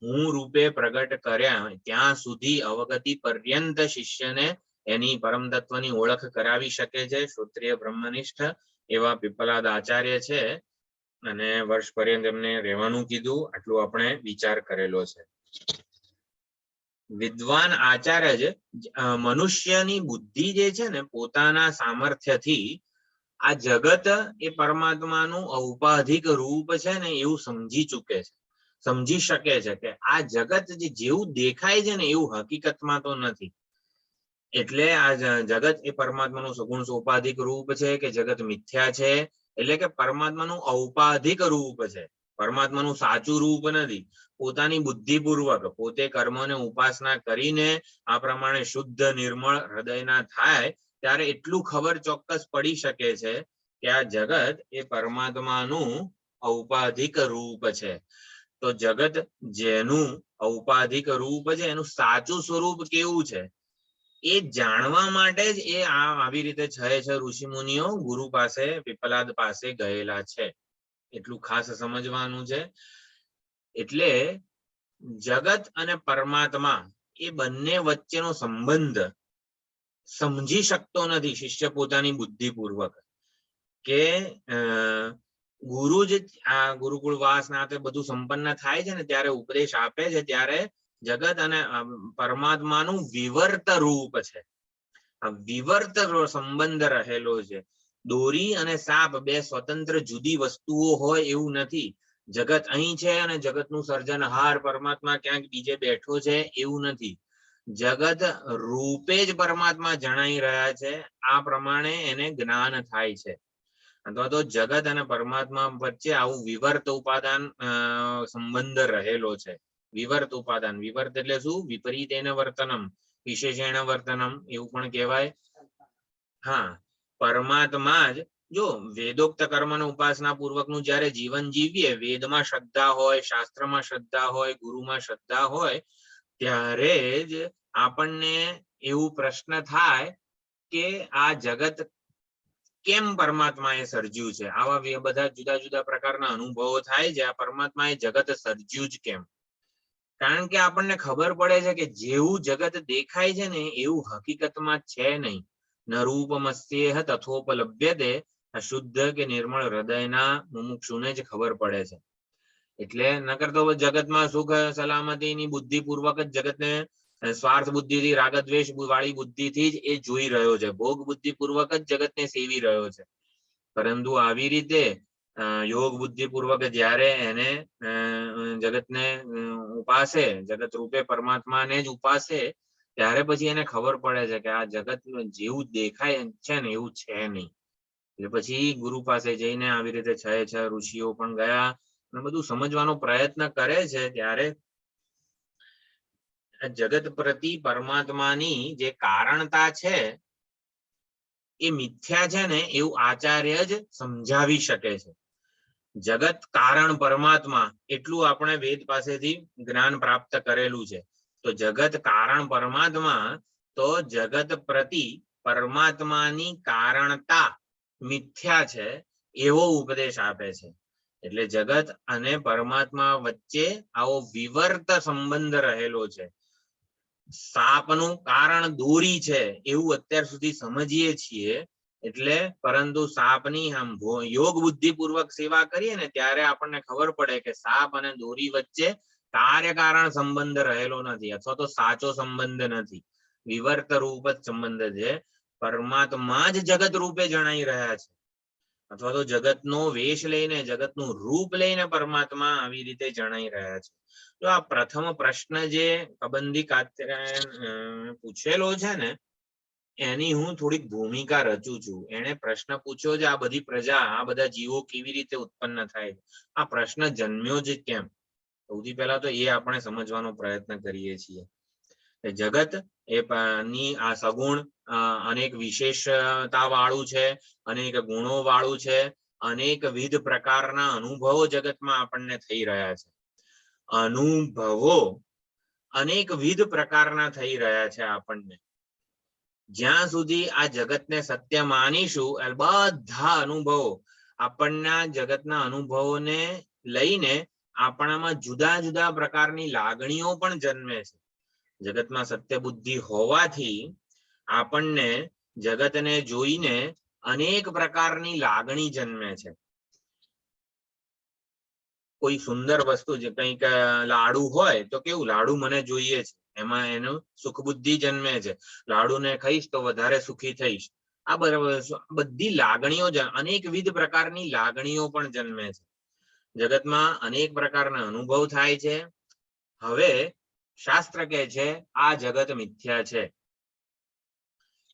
હું રૂપે પ્રગટ કર્યા ત્યાં સુધી અવગતિ પર્યંત શિષ્યને એની પરમ તત્વની ઓળખ કરાવી શકે છે. શ્રોત્રિય બ્રહ્મનિષ્ઠ એવા પીપલાદ આચાર્ય છે અને વર્ષ પર્યંત એમને રહેવાનું કીધું. આટલું આપણે વિચાર કરેલો છે. વિદ્વાન આચાર્ય છે મનુષ્યની બુદ્ધિ જે છે ને પોતાના સામર્થ્યથી આ જગત એ પરમાત્માનું ઔપાધિક રૂપ છે ને એવું સમજી ચૂકે છે, સમજી શકે છે કે આ જગત જેવું દેખાય છે ને એવું હકીકતમાં તો નથી. એટલે આ જગત એ પરમાત્માનું સગુણ સોપાધિક રૂપ છે કે જગત મિથ્યા છે, એટલે કે પરમાત્માનું ઔપાધિક રૂપ છે, પરમાત્માનું સાચું રૂપ નથી. પોતાની બુદ્ધિપૂર્વક પોતે કર્મને ઉપાસના કરીને આ પ્રમાણે શુદ્ધ નિર્મળ હૃદયના થાય ત્યારે એટલું ખબર ચોક્કસ પડી શકે છે કે આ જગત એ પરમાત્માનું ઔપાધિક રૂપ છે. તો જગત જેનું ઔપાધિક રૂપ છે એનું સાચું સ્વરૂપ કેવું છે એ જાણવા માટે જ એ આવી રીતે છ ઋષિ મુનિઓ ગુરુ પાસે પીપલાદ પાસે ગયેલા છે. એટલું ખાસ સમજવાનું છે. એટલે જગત અને પરમાત્મા એ બંને વચ્ચેનો સંબંધ સમજી શકતો નથી શિષ્ય પોતાની બુદ્ધિપૂર્વક, કે ગુરુ જ આ ગુરુકુળ વાસ નાતે બધું સંપન્ન થાય છે ને ત્યારે ઉપદેશ આપે છે ત્યારે જગત અને પરમાત્માનું વિવર્ત રૂપ છે. આ વિવર્ત સંબંધ રહેલો છે. દોરી અને સાપ બે સ્વતંત્ર જુદી વસ્તુઓ હોય એવું નથી. જગત અહીં છે અને જગતનું સર્જનહાર પરમાત્મા ક્યાંક બીજે બેઠો છે એવું નથી. જગત રૂપે જ પરમાત્મા જણાઈ રહ્યા છે. આ પ્રમાણે એને જ્ઞાન થાય છે. અથવા તો જગત અને પરમાત્મા વચ્ચે આવું વિવર્ત ઉપાદાન સંબંધ રહેલો છે. વિવર્ત ઉપાદાન, વિવર્ત એટલે શું? વિપરીતેન વર્તનમ વિશેષેણ વર્તનમ એવું પણ કહેવાય. હા, પરમાત્મા જ જો વેદોક્ત કર્મનો ઉપાસના પૂર્વકનું જ્યારે જીવન જીવીએ, વેદમાં શ્રદ્ધા હોય, શાસ્ત્રમાં શ્રદ્ધા હોય, ગુરુમાં શ્રદ્ધા હોય, ત્યારે જ આપણને એવું પ્રશ્ન થાય કે આ જગત કેમ પરમાત્માએ સર્જ્યું છે. આવા બધા જુદા જુદા પ્રકારના અનુભવો થાય છે. આ પરમાત્માએ જગત સર્જ્યું જ કેમ? કારણ કે આપણને ખબર પડે છે કે જેવું જગત દેખાય છે ને એવું હકીકતમાં છે નહીં. ન રૂપમસ્યેહ તથોપલભ્યતે. શુદ્ધ કે નિર્મળ હૃદયના મુમુક્ષુને જ ખબર પડે છે. એટલે નકર તો જગતમાં સુખ સલામતીની બુદ્ધિપૂર્વક જ જગતને સ્વાર્થ બુદ્ધિથી રાગદ્વેષ વાળી બુદ્ધિથી જ એ જોઈ રહ્યો છે. ભોગ બુદ્ધિપૂર્વક જ જગતને સેવી રહ્યો છે. પરંતુ આવી રીતે યોગ બુદ્ધિપૂર્વક જ્યારે એને જગતને ઉપાસે, જગત રૂપે પરમાત્માને જ ઉપાસે, ત્યારે પછી એને ખબર પડે છે કે આ જગત જેવું દેખાય છે ને એવું છે નહીં. એટલે પછી ગુરુ પાસે જઈને આવી રીતે છ ઋષિઓ પણ ગયા અને બધું સમજવાનો પ્રયત્ન કરે છે. ત્યારે જગત પ્રતિ પરમાત્માની જે કારણતા છે એ મિથ્યા છે ને એવું આચાર્ય જ સમજાવી શકે છે. જગત કારણ પરમાત્મા એટલું આપણે વેદ પાસેથી જ્ઞાન પ્રાપ્ત કરેલું છે. તો જગત કારણ પરમાત્મા, તો જગત પ્રતિ પરમાત્માની કારણતા મિથ્યા છે એવો ઉપદેશ આપે છે. એટલે જગત અને પરમાત્મા વચ્ચે આવો વિવર્ત સંબંધ રહેલો છે. સાપનું કારણ દોરી છે એવું અત્યાર સુધી સમજીએ છીએ. એટલે પરંતુ સાપની આમ યોગ બુદ્ધિપૂર્વક સેવા કરીએ ને ત્યારે આપણને ખબર પડે કે સાપ અને દોરી વચ્ચે કાર્યકારણ સંબંધ રહેલો નથી, અથવા તો સાચો સંબંધ નથી. વિવર્ત રૂપ જ સંબંધ છે. પરમાત્મા જ જગત રૂપે જણાઈ રહ્યા છે, અથવા તો જગતનો વેશ લઈને, જગતનું રૂપ લઈને પરમાત્મા આવી રીતે જણાઈ રહ્યા છે. તો આ પ્રથમ પ્રશ્ન જે કબંધી કાત્યાયન પૂછેલો છે ને એની હું થોડીક ભૂમિકા રચું છું. એને પ્રશ્ન પૂછ્યો છે આ બધી પ્રજા, આ બધા જીવો કેવી રીતે ઉત્પન્ન થાય, આ પ્રશ્ન જન્મ્યો જ કેમ? સૌથી પહેલા તો એ આપણે સમજવાનો પ્રયત્ન કરીએ છીએ. જગત એ ની આ સગુણ અનેક વિશેષતા વાળું છે, અનેક ગુણો વાળું છે, અનેકવિધ પ્રકારના અનુભવો જગતમાં આપણને થઈ રહ્યા છે. અનુભવો અનેકવિધ પ્રકારના થઈ રહ્યા છે આપણને. જ્યાં સુધી આ જગતને સત્ય માનીશું બધા અનુભવો આપણના જગતના અનુભવોને લઈને આપણામાં જુદા જુદા પ્રકારની લાગણીઓ પણ જન્મે છે. જગતમાં સત્ય બુદ્ધિ હોવાથી આપણને જગતને જોઈને અનેક પ્રકારની લાગણી જન્મે છે. કોઈ સુંદર વસ્તુ છે, કંઈક લાડુ હોય તો કેવું લાડુ મને જોઈએ છે, એમાં એનું સુખ બુદ્ધિ જન્મે છે. લાડુને ખાઈશ તો વધારે સુખી થઈશ. આ બધી લાગણીઓ અનેકવિધ પ્રકારની લાગણીઓ પણ જન્મે છે. જગતમાં અનેક પ્રકારના અનુભવ થાય છે. હવે શાસ્ત્ર કહે છે આ જગત મિથ્યા છે.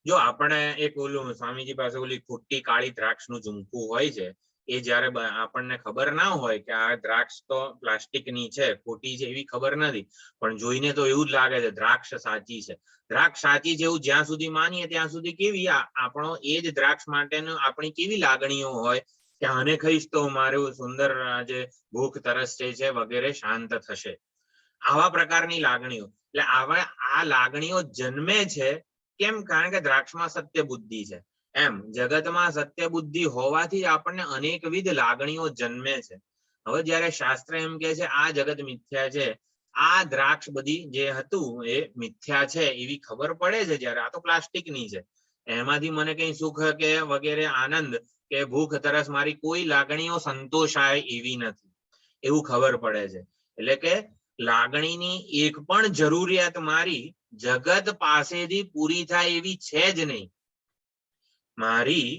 જો આપણે એક ઓલું સ્વામીજી પાસે ઓલી ખોટી કાળી દ્રાક્ષનું ઝુમકું હોય છે, એ જયારે આપણને ખબર ના હોય કે આ દ્રાક્ષ તો પ્લાસ્ટિકની છે, ખોટી છે એવી ખબર નથી, પણ જોઈને તો એવું જ લાગે છે દ્રાક્ષ સાચી છે. દ્રાક્ષ સાચી છે એવું જ્યાં સુધી માનીએ ત્યાં સુધી કેવી આપણો એ જ દ્રાક્ષ માટેનો આપણી કેવી લાગણીઓ હોય કે આને ખાઈશ તો મારું સુંદર જે ભૂખ તરસ છે વગેરે શાંત થશે. આવા પ્રકારની લાગણીઓ, એટલે આવા આ લાગણીઓ જન્મે છે કેમ? કારણ કે દ્રાક્ષમાં સત્ય બુદ્ધિ છે. એમ જગતમાં સત્ય બુદ્ધિ હોવાથી આપણને અનેકવિધ લાગણીઓ જન્મે છે. હવે જયારે શાસ્ત્ર એમ કે છે આ જગત મિથ્યા છે, આ દ્રાક્ષ બધી જે હતું એ મિથ્યા છે એવી ખબર પડે છે જયારે, આ તો પ્લાસ્ટિકની છે, એમાંથી મને કઈ સુખ કે વગેરે આનંદ કે ભૂખ તરસ મારી કોઈ લાગણીઓ સંતોષાય એવી નથી એવું ખબર પડે છે. એટલે કે લાગણીની એક પણ જરૂરિયાત મારી જગત પાસેથી પૂરી થાય એવી છે જ નહીં. મારી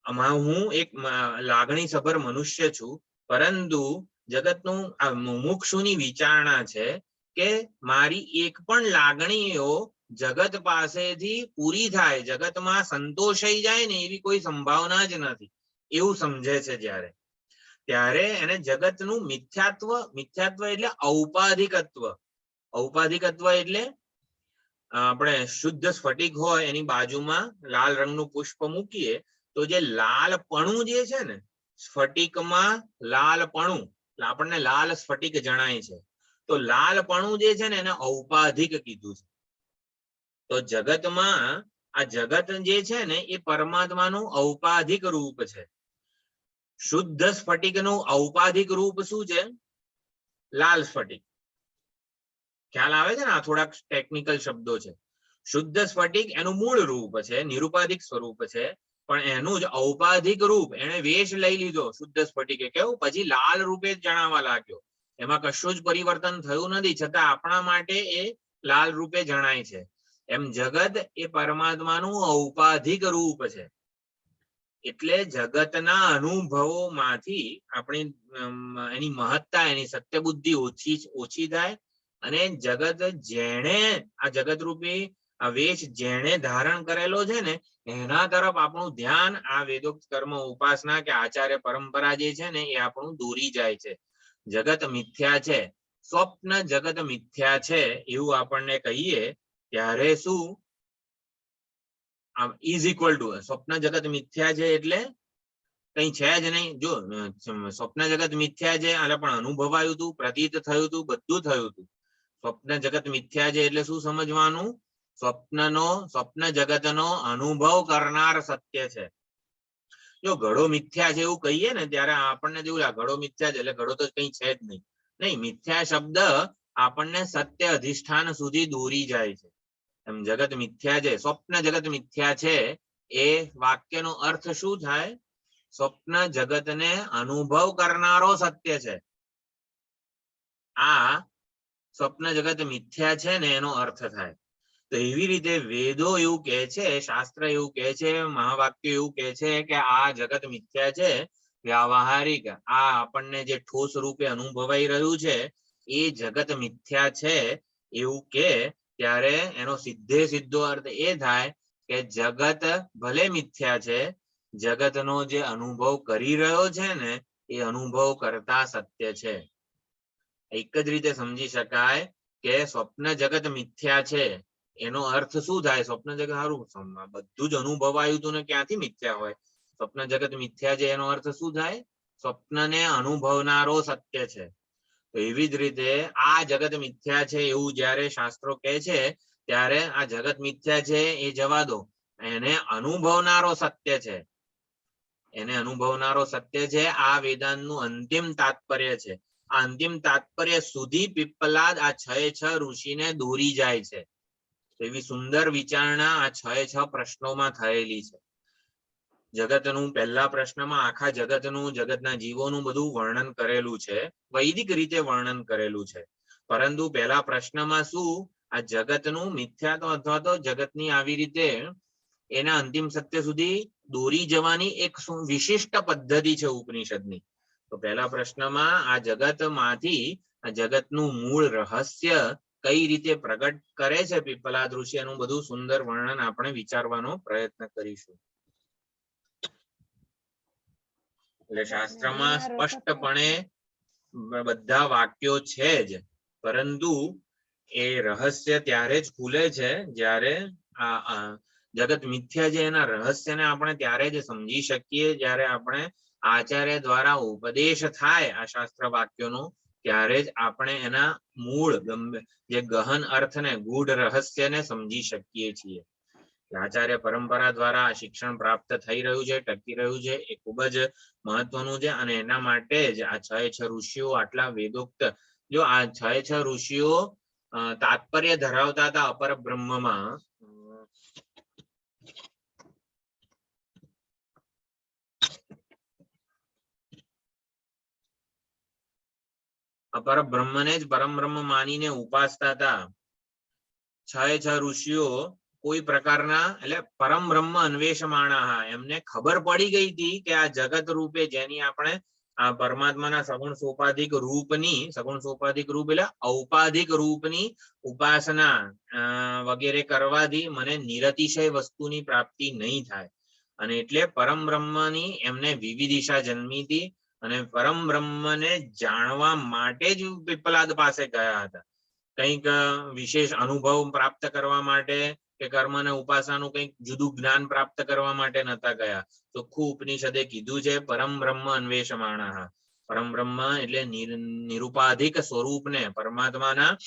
હું એક લાગણી સભર મનુષ્ય છું, પરંતુ જગતનું આ મુમુક્ષુની વિચારણા છે કે મારી એક પણ લાગણીઓ જગત પાસેથી પૂરી થાય, જગતમાં સંતોષાઈ જાય ને એવી કોઈ સંભાવના જ નથી એવું સમજે છે જયારે, ત્યારે એને જગતનું મિથ્યાત્વ, મિથ્યાત્વ એટલે ઔપાધિકત્વ. ઔપાધિકત્વ એટલે આપણે શુદ્ધ સ્ફટિક હોય એની બાજુમાં લાલ રંગનું પુષ્પ મૂકીએ તો જે લાલપણું જે છે ને, સ્ફટિકમાં લાલપણું, આપણને લાલ સ્ફટિક જણાય છે, તો લાલપણું જે છે ને એને ઔપાધિક કીધું છે. તો જગતમાં આ જગત જે છે ને એ પરમાત્માનું ઔપાધિક રૂપ છે. શુદ્ધ સ્ફટિકનું ઔપાધિક રૂપ શું છે? લાલ સ્ફટિક. ખ્યાલ આવે છે ને? આ થોડાક ટેકનિકલ શબ્દો છે. શુદ્ધ સ્ફટિક એનું મૂળ રૂપ છે, નિરુપાધિક સ્વરૂપ છે, પણ એનું જ ઔપાધિક રૂપ એને વેશ લઈ લીધો શુદ્ધ સ્ફટિકે, કેવું પછી લાલ રૂપે જ જણાવવા લાગ્યો, એમાં કશું જ પરિવર્તન થયું નથી, છતાં આપણા માટે એ લાલ રૂપે જણાય છે. એમ જગત એ પરમાત્માનું ઔપાધિક રૂપ છે. એટલે જગતના અનુભવોમાંથી આપણી એની મહત્તા, એની સત્ય બુદ્ધિ ઓછી થાય, અને જગત જેણે આ જગત રૂપી આ વેશ જેણે ધારણ કરેલો છે ને એના તરફ આપણું ધ્યાન આ વેદોક્ત કર્મ ઉપાસના કે આચાર્ય પરંપરા જે છે ને એ આપણું દોરી જાય છે. જગત મિથ્યા છે, સ્વપ્ન જગત મિથ્યા છે એવું આપણને કહીએ ત્યારે શું ઇઝ ઇક્વલ ટુ સ્વપ્ન જગત મિથ્યા છે એટલે કઈ છે જ નહીં. જો સ્વપ્ન જગત મિથ્યા છે એટલે પણ અનુભવાયું હતું, પ્રતીત થયું હતું, બધું થયું હતું. સ્વપ્ન જગત મિથ્યા છે એટલે શું સમજવાનું? સ્વપ્ન જગતનો અનુભવ કરનાર સત્ય છે. જો ઘડો મિથ્યા છે એવું કહીએ ને ત્યારે આપણને જેવું લાગે ઘડો મિથ્યા છે એટલે ઘડો તો કઈ છે જ નહીં. નહીં, મિથ્યા શબ્દ આપણને સત્ય અધિષ્ઠાન સુધી દોરી જાય છે. એમ જગત મિથ્યા છે, સ્વપ્ન જગત મિથ્યા છે, એ વાક્યનો અર્થ શું થાય? સ્વપ્ન જગતને અનુભવ કરનારો સત્ય છે. આ સ્વપ્ન જગત મિથ્યા છે ને એનો અર્થ થાય. તો એવી રીતે વેદો એવું કહે છે, શાસ્ત્ર એવું કહે છે, મહાવાક્ય એવું કહે છે કે આ જગત મિથ્યા છે. વ્યાવહારિક આ આપણને જે ઠોસ રૂપે અનુભવાઈ રહ્યું છે એ જગત મિથ્યા છે એવું કે ત્યારે એનો સીધે સીધો અર્થ એ થાય કે જગત ભલે મિથ્યા છે, જગતનો જે અનુભવ કરી રહ્યો છે ને એ અનુભવ કરતા સત્ય છે. એક જ રીતે સમજી શકાય કે સ્વપ્ન જગત મિથ્યા છે એનો અર્થ શું થાય? સ્વપ્ન જગત સારું બધું જ અનુભવાયું હતું ને ક્યાંથી મિથ્યા હોય? સ્વપ્ન જગત મિથ્યા છે એનો અર્થ શું થાય? સ્વપ્નને અનુભવનારો સત્ય છે. તો એવી જ રીતે આ જગત મિથ્યા છે એવું જયારે શાસ્ત્રો કહે છે ત્યારે આ જગત મિથ્યા છે એ જવા દો, એને અનુભવનારો સત્ય છે. એને અનુભવનારો સત્ય છે આ વેદાંતનું અંતિમ તાત્પર્ય છે. આ અંતિમ તાત્પર્ય સુધી પીપલાદ આ 6 ઋષિને દોરી જાય છે. એવી સુંદર વિચારણા આ 6 પ્રશ્નોમાં થયેલી છે. જગતનું પહેલા પ્રશ્નમાં આખા જગતનું, જગતના જીવોનું બધું વર્ણન કરેલું છે, વૈદિક રીતે વર્ણન કરેલું છે. પરંતુ પહેલા પ્રશ્નમાં શું આ જગતનું મિથ્યાત્વ અથવા તો જગતની આવી રીતે એના અંતિમ સત્ય સુધી દોરી જવાની એક વિશિષ્ટ પદ્ધતિ છે ઉપનિષદની. તો પહેલા પ્રશ્નમાં આ જગતમાંથી આ જગતનું મૂળ રહસ્ય કઈ રીતે પ્રગટ કરે છે પીપલાદ ઋષિ, એનું બધું સુંદર વર્ણન આપણે વિચારવાનો પ્રયત્ન કરીશું. એટલે શાસ્ત્રમાં સ્પષ્ટપણે બધા વાક્યો છે જ, પરંતુ એ રહસ્ય ત્યારે જ ખુલે છે જ્યારે આ જગત મિથ્યા છે એના રહસ્યને આપણે ત્યારે જ સમજી શકીએ જ્યારે આપણે આચાર્ય દ્વારા ઉપદેશ થાય આ શાસ્ત્ર વાક્યોનો, ત્યારે જ આપણે એના મૂળ જે ગહન અર્થને ગૂઢ રહસ્યને સમજી શકીએ છીએ. આચાર્ય પરંપરા દ્વારા શિક્ષણ પ્રાપ્ત થઈ રહ્યું છે, ટકી રહ્યું છે, એ ખૂબ જ મહત્વનું છે. અને એના માટે જ આ 6 ઋષિઓ આટલા વેદોક્ત, જો આ 6 ઋષિઓ તાત્પર્ય ધરાવતા હતા અપર બ્રહ્મમાં, અપર બ્રહ્મને જ પરમ બ્રહ્મ માનીને ઉપાસતા હતા. 6 ઋષિઓ કોઈ પ્રકારના એટલે પરમ બ્રહ્મ અન્વેષમાણા, એમને ખબર પડી ગઈ હતી કે આ જગત રૂપે જેની આપણે આ પરમાત્માના સગુણ સોપાધિક રૂપની, સગુણ સોપાધિક રૂપ એટલે ઔપાધિક રૂપની ઉપાસના વગેરે કરવાથી મને નિરતિશય વસ્તુની પ્રાપ્તિ નહીં થાય. અને એટલે પરમ બ્રહ્મની એમને વિવિધિશા જન્મી હતી અને પરમ બ્રહ્મને જાણવા માટે જ પીપલાદ પાસે ગયા હતા. કંઈક વિશેષ અનુભવ પ્રાપ્ત કરવા માટે કે કર્મ અને ઉપાસનાનું કંઈક જુદું જ્ઞાન પ્રાપ્ત કરવા માટે નતા ગયા. ચોખ્ખું ઉપનિષદે કીધું છે પરમ બ્રહ્મ અન્વેષમાણા. પરમ બ્રહ્મ એટલે નિરુપાધિક સ્વરૂપને, પરમાત્માના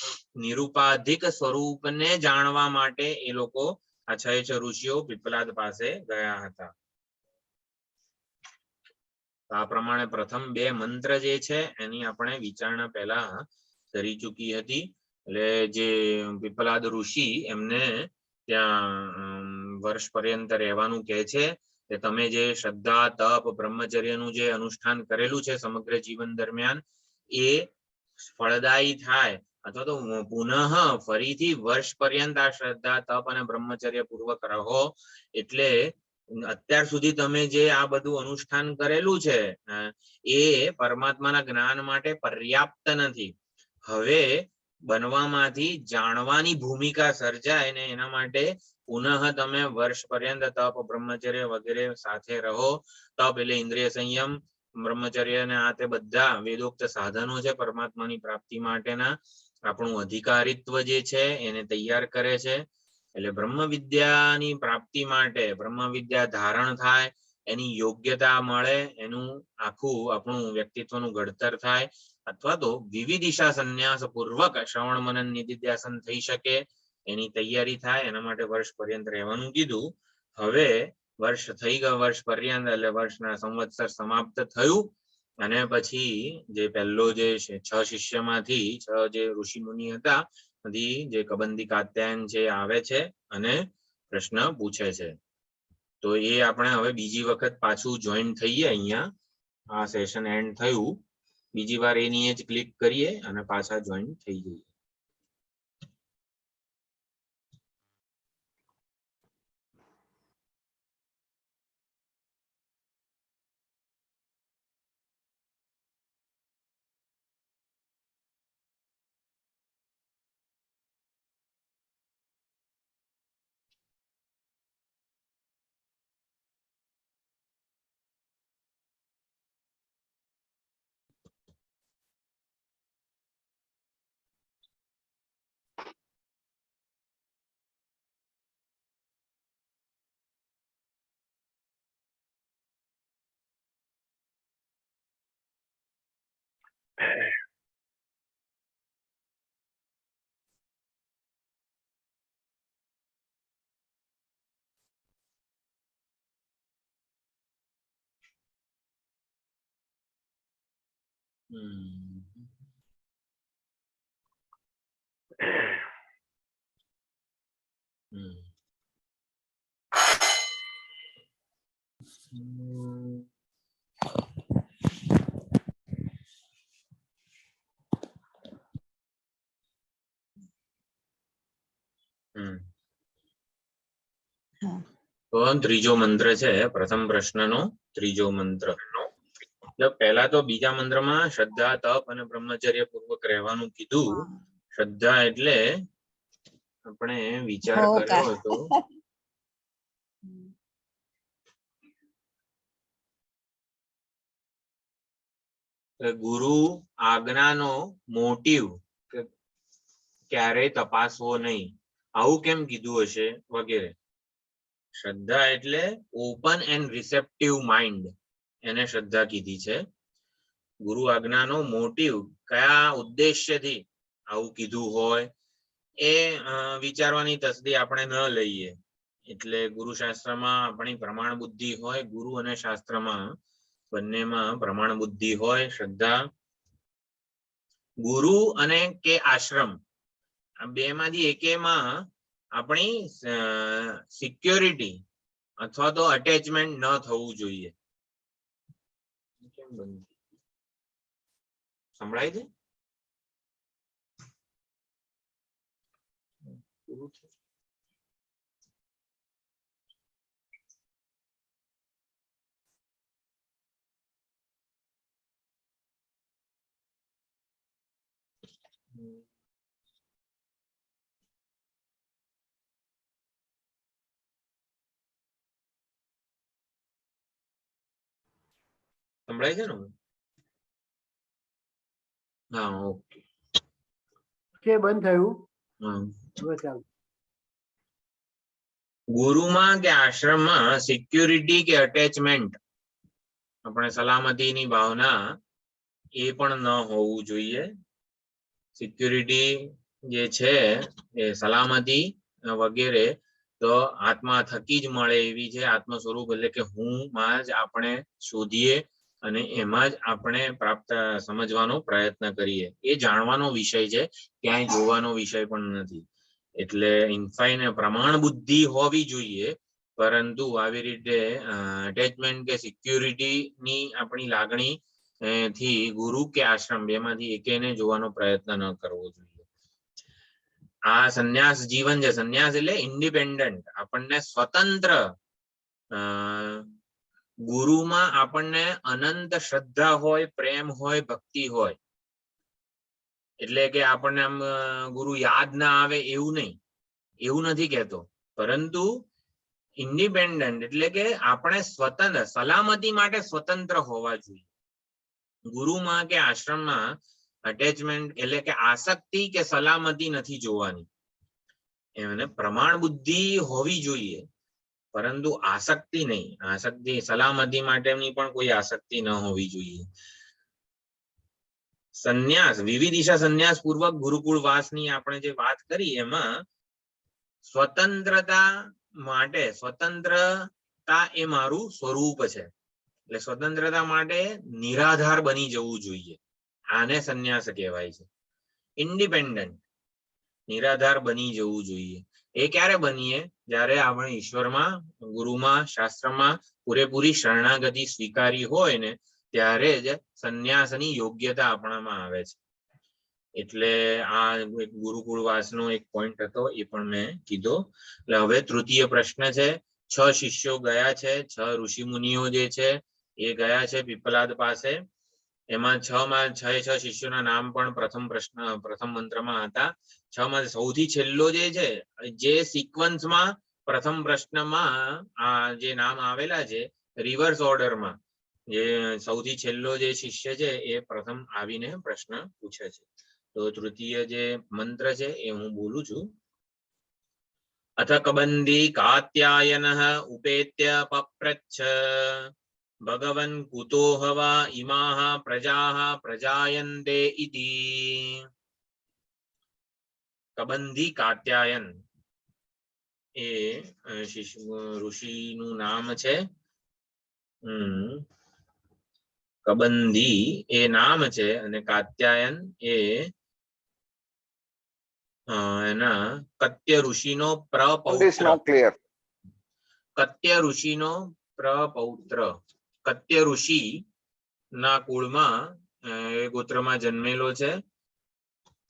નિરુપાધિક સ્વરૂપને જાણવા માટે એ લોકો આ 6 ઋષિઓ પીપલાદ પાસે ગયા હતા. આ પ્રમાણે પ્રથમ 2 મંત્ર જે છે એની આપણે વિચારણા પહેલા કરી ચૂકી હતી. એટલે જે પીપલાદ ઋષિ એમને ત્યાં વર્ષ પર્યંત રહેવાનું કહે છે કે તમે જે શ્રદ્ધા, તપ, બ્રહ્મચર્યનું જે અનુષ્ઠાન કરેલું છે સમગ્ર જીવન દરમિયાન, એ ફળદાયી થાય અથવા તો પુનઃ ફરીથી વર્ષ પર્યંત આ શ્રદ્ધા, તપ અને બ્રહ્મચર્ય પૂર્વક રહો. એટલે અત્યાર સુધી તમે જે આ બધું અનુષ્ઠાન કરેલું છે એ પરમાત્માના જ્ઞાન માટે પર્યાપ્ત નથી. હવે બનવામાંથી જાણવાની ભૂમિકા સર્જાય ને એના માટે પુનઃ તમે વર્ષ પર્યંત તપ, બ્રહ્મચર્ય વગેરે સાથે રહો. તપ એટલે ઇન્દ્રિય સંયમ, બ્રહ્મચર્ય ને આ તે બધા વેદોક્ત સાધનો છે પરમાત્માની પ્રાપ્તિ માટેના. આપણું અધિકારીત્વ જે છે એને તૈયાર કરે છે. એટલે બ્રહ્મ વિદ્યાની પ્રાપ્તિ માટે, બ્રહ્મ વિદ્યા ધારણ થાય, એની યોગ્યતા મળે, એનું આખું આપણું વ્યક્તિત્વનું ઘડતર થાય, અથવા તો વિવિધિશા સંન્યાસ પૂર્વક શ્રવણ મનન નિધિધ્યાસન થઈ શકે, એની તૈયારી થાય. એના માટે વર્ષ પર્યંત રહેવાનું કીધું. હવે વર્ષ થઈ ગયું, વર્ષ પર્યંત એટલે વર્ષના સંવત્સર સમાપ્ત થયું. અને પછી જે પહેલો જે 6 શિષ્યમાંથી 6 જે ઋષિ મુનિ હતા, જે કબંદી કાત્યાયન છે આવે છે અને પ્રશ્ન પૂછે છે. તો એ આપણે હવે બીજી વખત પાછું જોઈન થઈએ. અહીંયા આ સેશન એન્ડ થયું, બીજી વાર એની જ ક્લિક કરીએ અને પાછા જોઈન થઈ જઈએ. તો ત્રીજો મંત્ર છે, પ્રથમ પ્રશ્નનો ત્રીજો મંત્ર. પહેલા તો બીજા મંત્રમાં શ્રદ્ધા, તપ અને બ્રહ્મચર્ય પૂર્વક રહેવાનું કીધું. શ્રદ્ધા એટલે આપણે વિચાર હોકાર. કર્યો હતો કે ગુરુ આજ્ઞાનો મોટિવ ક્યારેય તપાસવો નહીં, આવું કેમ કીધું હશે વગેરે. શ્રદ્ધા એટલે ઓપન એન્ડ રિસેપ્ટિવ માઇન્ડ, એને શ્રદ્ધા કીધી છે. ગુરુ આજ્ઞાનો મોટિવ કયા ઉદ્દેશ્યથી આવું કીધું હોય એ વિચારવાની તસ્દી આપણે ન લઈએ. એટલે ગુરુ શાસ્ત્રમાં આપણી પ્રમાણ બુદ્ધિ હોય, ગુરુ અને શાસ્ત્રમાં બંનેમાં પ્રમાણ બુદ્ધિ હોય. શ્રદ્ધા ગુરુ અને કે આશ્રમ આ બે માંથી એકેમાં આપણી સિક્યોરિટી અથવા તો અટેચમેન્ટ ન થવું જોઈએ. સંભળાય છે? સંભળાય છે ને? હા, ઓકે. કે બંધ થયું. હમ. હવે ચાલો. ગુરુમાં કે આશ્રમમાં સિક્યુરિટી કે અટેચમેન્ટ, આપણે સલામતીની ભાવના એ પણ ન હોવું જોઈએ. સિક્યુરિટી જે છે એ સલામતી વગેરે તો આત્મા થકી જ મળે એવી છે. આત્મ સ્વરૂપ એટલે કે હું માં જ આપણે શોધીએ અને એમાં જ આપણે પ્રાપ્ત સમજવાનો પ્રયત્ન કરીએ. એ જાણવાનો વિષય છે, ક્યાંય જોવાનો વિષય પણ નથી. એટલે ઇન્ફાઇન પ્રમાણ બુદ્ધિ હોવી જોઈએ, પરંતુ આવી રીતે અટેચમેન્ટ કે સિક્યુરિટી ની આપણી લાગણી થી ગુરુ કે આશ્રમ બેમાંથી એકેને જોવાનો પ્રયત્ન ન કરવો જોઈએ. આ સંન્યાસ જીવન છે. સંન્યાસ એટલે ઇન્ડિપેન્ડન્ટ, આપણને સ્વતંત્ર. ગુરુમાં આપણને અનંત શ્રદ્ધા હોય, પ્રેમ હોય, ભક્તિ હોય. એટલે કે આપણને આમ ગુરુ યાદ ના આવે એવું નહીં, એવું નથી કહેતો. પરંતુ ઇન્ડિપેન્ડન્ટ એટલે કે આપણે સ્વતંત્ર, સલામતી માટે સ્વતંત્ર હોવા જોઈએ. ગુરુમાં કે આશ્રમમાં અટેચમેન્ટ એટલે કે આસક્તિ કે સલામતી નથી જોવાની. એને પ્રમાણ બુદ્ધિ હોવી જોઈએ, પરંતુ આસક્તિ નહીં. આસક્તિ સલામતી માટેની પણ કોઈ આસક્તિ ન હોવી જોઈએ. સંન્યાસ, વિવિધિશા સંન્યાસ પૂર્વક ગુરુકુળ વાસની આપણે જે વાત કરી એમાં સ્વતંત્રતા માટે, સ્વતંત્રતા એ મારું સ્વરૂપ છે. એટલે સ્વતંત્રતા માટે નિરાધાર બની જવું જોઈએ. આને સંન્યાસ કહેવાય છે. ઇન્ડિપેન્ડન્ટ, નિરાધાર બની જવું જોઈએ. એ ક્યારે બનીએ? જ્યારે આપણે ઈશ્વરમાં, ગુરુમાં, શાસ્ત્રમાં પૂરેપૂરી શરણાગતિ સ્વીકારી હોય ને ત્યારે જ સંન્યાસની યોગ્યતા આપણામાં આવે છે. એટલે આ ગુરુકુળ વાસનો એક પોઈન્ટ હતો, એ પણ મેં કીધો. એટલે હવે તૃતીય પ્રશ્ન છે. 6 શિષ્યો ગયા છે, 6 ઋષિ મુનિઓ જે છે એ ગયા છે પીપલાદ પાસે. એમાં 6 શિષ્યોના નામ પણ પ્રથમ મંત્રમાં હતા. 6 માં સૌથી છેલ્લો જે છે, જે સિક્વન્સમાં પ્રથમ પ્રશ્નમાં આ જે નામ આવેલા છે રિવર્સ ઓર્ડરમાં, જે સૌથી છેલ્લો જે શિષ્ય છે એ પ્રથમ આવીને પ્રશ્ન પૂછે છે. તો તૃતીય જે મંત્ર છે એ હું બોલું છું. અથ કબંધી કાત્યાયનઃ ઉપેત્ય પપ્રચ્છ ભગવન કુતો હવા ઇમાઃ પ્રજાઃ પ્રજાયન્તે ઇતિ. કબંધી કાત્યાયન એ ઋષિનું નામ છે. કબંધી એ નામ છે અને કાત્યાયન એ એના કત્ય ઋષિનો પ્રપૌત્ર. કત્ય ઋષિનો પ્રપૌત્ર. કત્ય ઋષિ ના કુળમાં ગોત્રમાં જન્મેલો છે,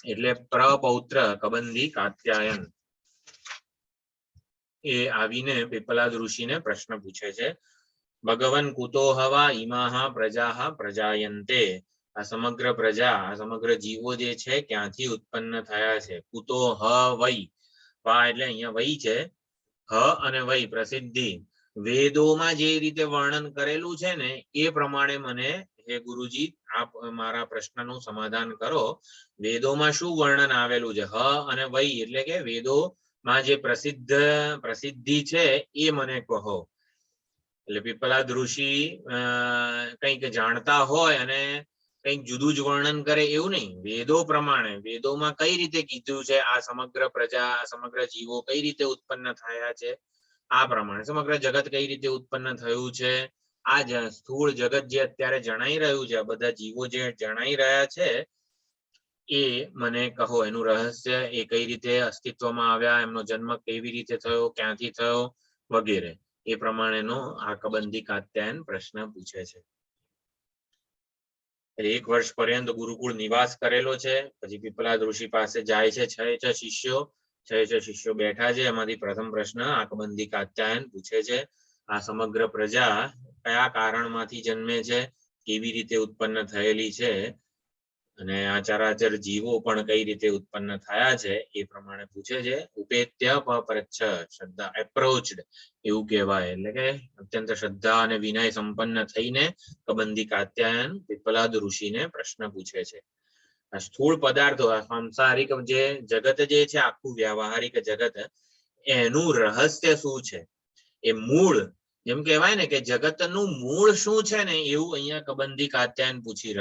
એટલે પ્રપૌત્ર કબંધી કાત્યાયન એ આવીને પીપલાદ ઋષિને પ્રશ્ન પૂછે છે. ભગવન કુતો હવા ઇમાઃ પ્રજાઃ પ્રજાયન્તે. આ સમગ્ર પ્રજા, આ સમગ્ર જીવો જે છે ક્યાંથી ઉત્પન્ન થયા છે. કુતો હ વૈ, વા એટલે અહીંયા વૈ છે, હ અને વૈ પ્રસિદ્ધિ. વેદોમાં જે રીતે વર્ણન કરેલું છે ને એ પ્રમાણે મને હે ગુરુજી આપ મારા પ્રશ્નનું સમાધાન કરો. વેદોમાં શું વર્ણન આવેલું છે? હ અને વૈ એટલે કે વેદોમાં જે પ્રસિદ્ધિ છે એ મને કહો. એટલે પીપલાદ ઋષિ કંઈક જાણતા હોય અને કંઈક જુદું જ વર્ણન કરે એવું નહીં. વેદો પ્રમાણે વેદોમાં કઈ રીતે કીધું છે આ સમગ્ર પ્રજા, આ સમગ્ર જીવો કઈ રીતે ઉત્પન્ન થયા છે, આ પ્રમાણે સમગ્ર જગત કઈ રીતે ઉત્પન્ન થયું છે, આ સ્થૂળ જગત જે અત્યારે જણાઈ રહ્યું છે, આ બધા જીવો જે જણાઈ રહ્યા છે એ મને કહો. એનું રહસ્ય, એ કઈ રીતે અસ્તિત્વમાં આવ્યા, એમનો જન્મ કેવી રીતે થયો, ક્યાંથી થયો વગેરે એ પ્રમાણેનો આ કબંધી કાત્યાયન પ્રશ્ન પૂછે છે. 1 વર્ષ પર્યંત ગુરુકુળ નિવાસ કરેલો છે. પછી પીપલાદ ઋષિ પાસે જાય છે. 6 શિષ્યો બેઠા છે. એમાંથી પ્રથમ પ્રશ્ન આ કબંધી કાત્યાયન પૂછે છે. આ સમગ્ર પ્રજા કયા કારણમાંથી જન્મે છે, કેવી રીતે ઉત્પન્ન થયેલી છે, અને આ ચરાચર જીવો પણ કઈ રીતે ઉત્પન્ન થયા છે એ પ્રમાણે પૂછે છે. ઉપેત્ય પપરચ્છ, શ્રદ્ધા એપ્રોચ્ડ એવું કહેવાય. એટલે કે અત્યંત શ્રદ્ધા અને વિનય સંપન્ન થઈને કબંધી કાત્યાયન પીપલાદ ઋષિને પ્રશ્ન પૂછે છે. આ સ્થૂળ પદાર્થો, આ સાંસારિક જે જગત જે છે, આખું વ્યવહારિક જગત, એનું રહસ્ય શું છે, એ મૂળ, જેમ કહેવાય ને કે જગતનું મૂળ શું છે ને એવું અહીંયા કબંધી કાત્યાયન પૂછી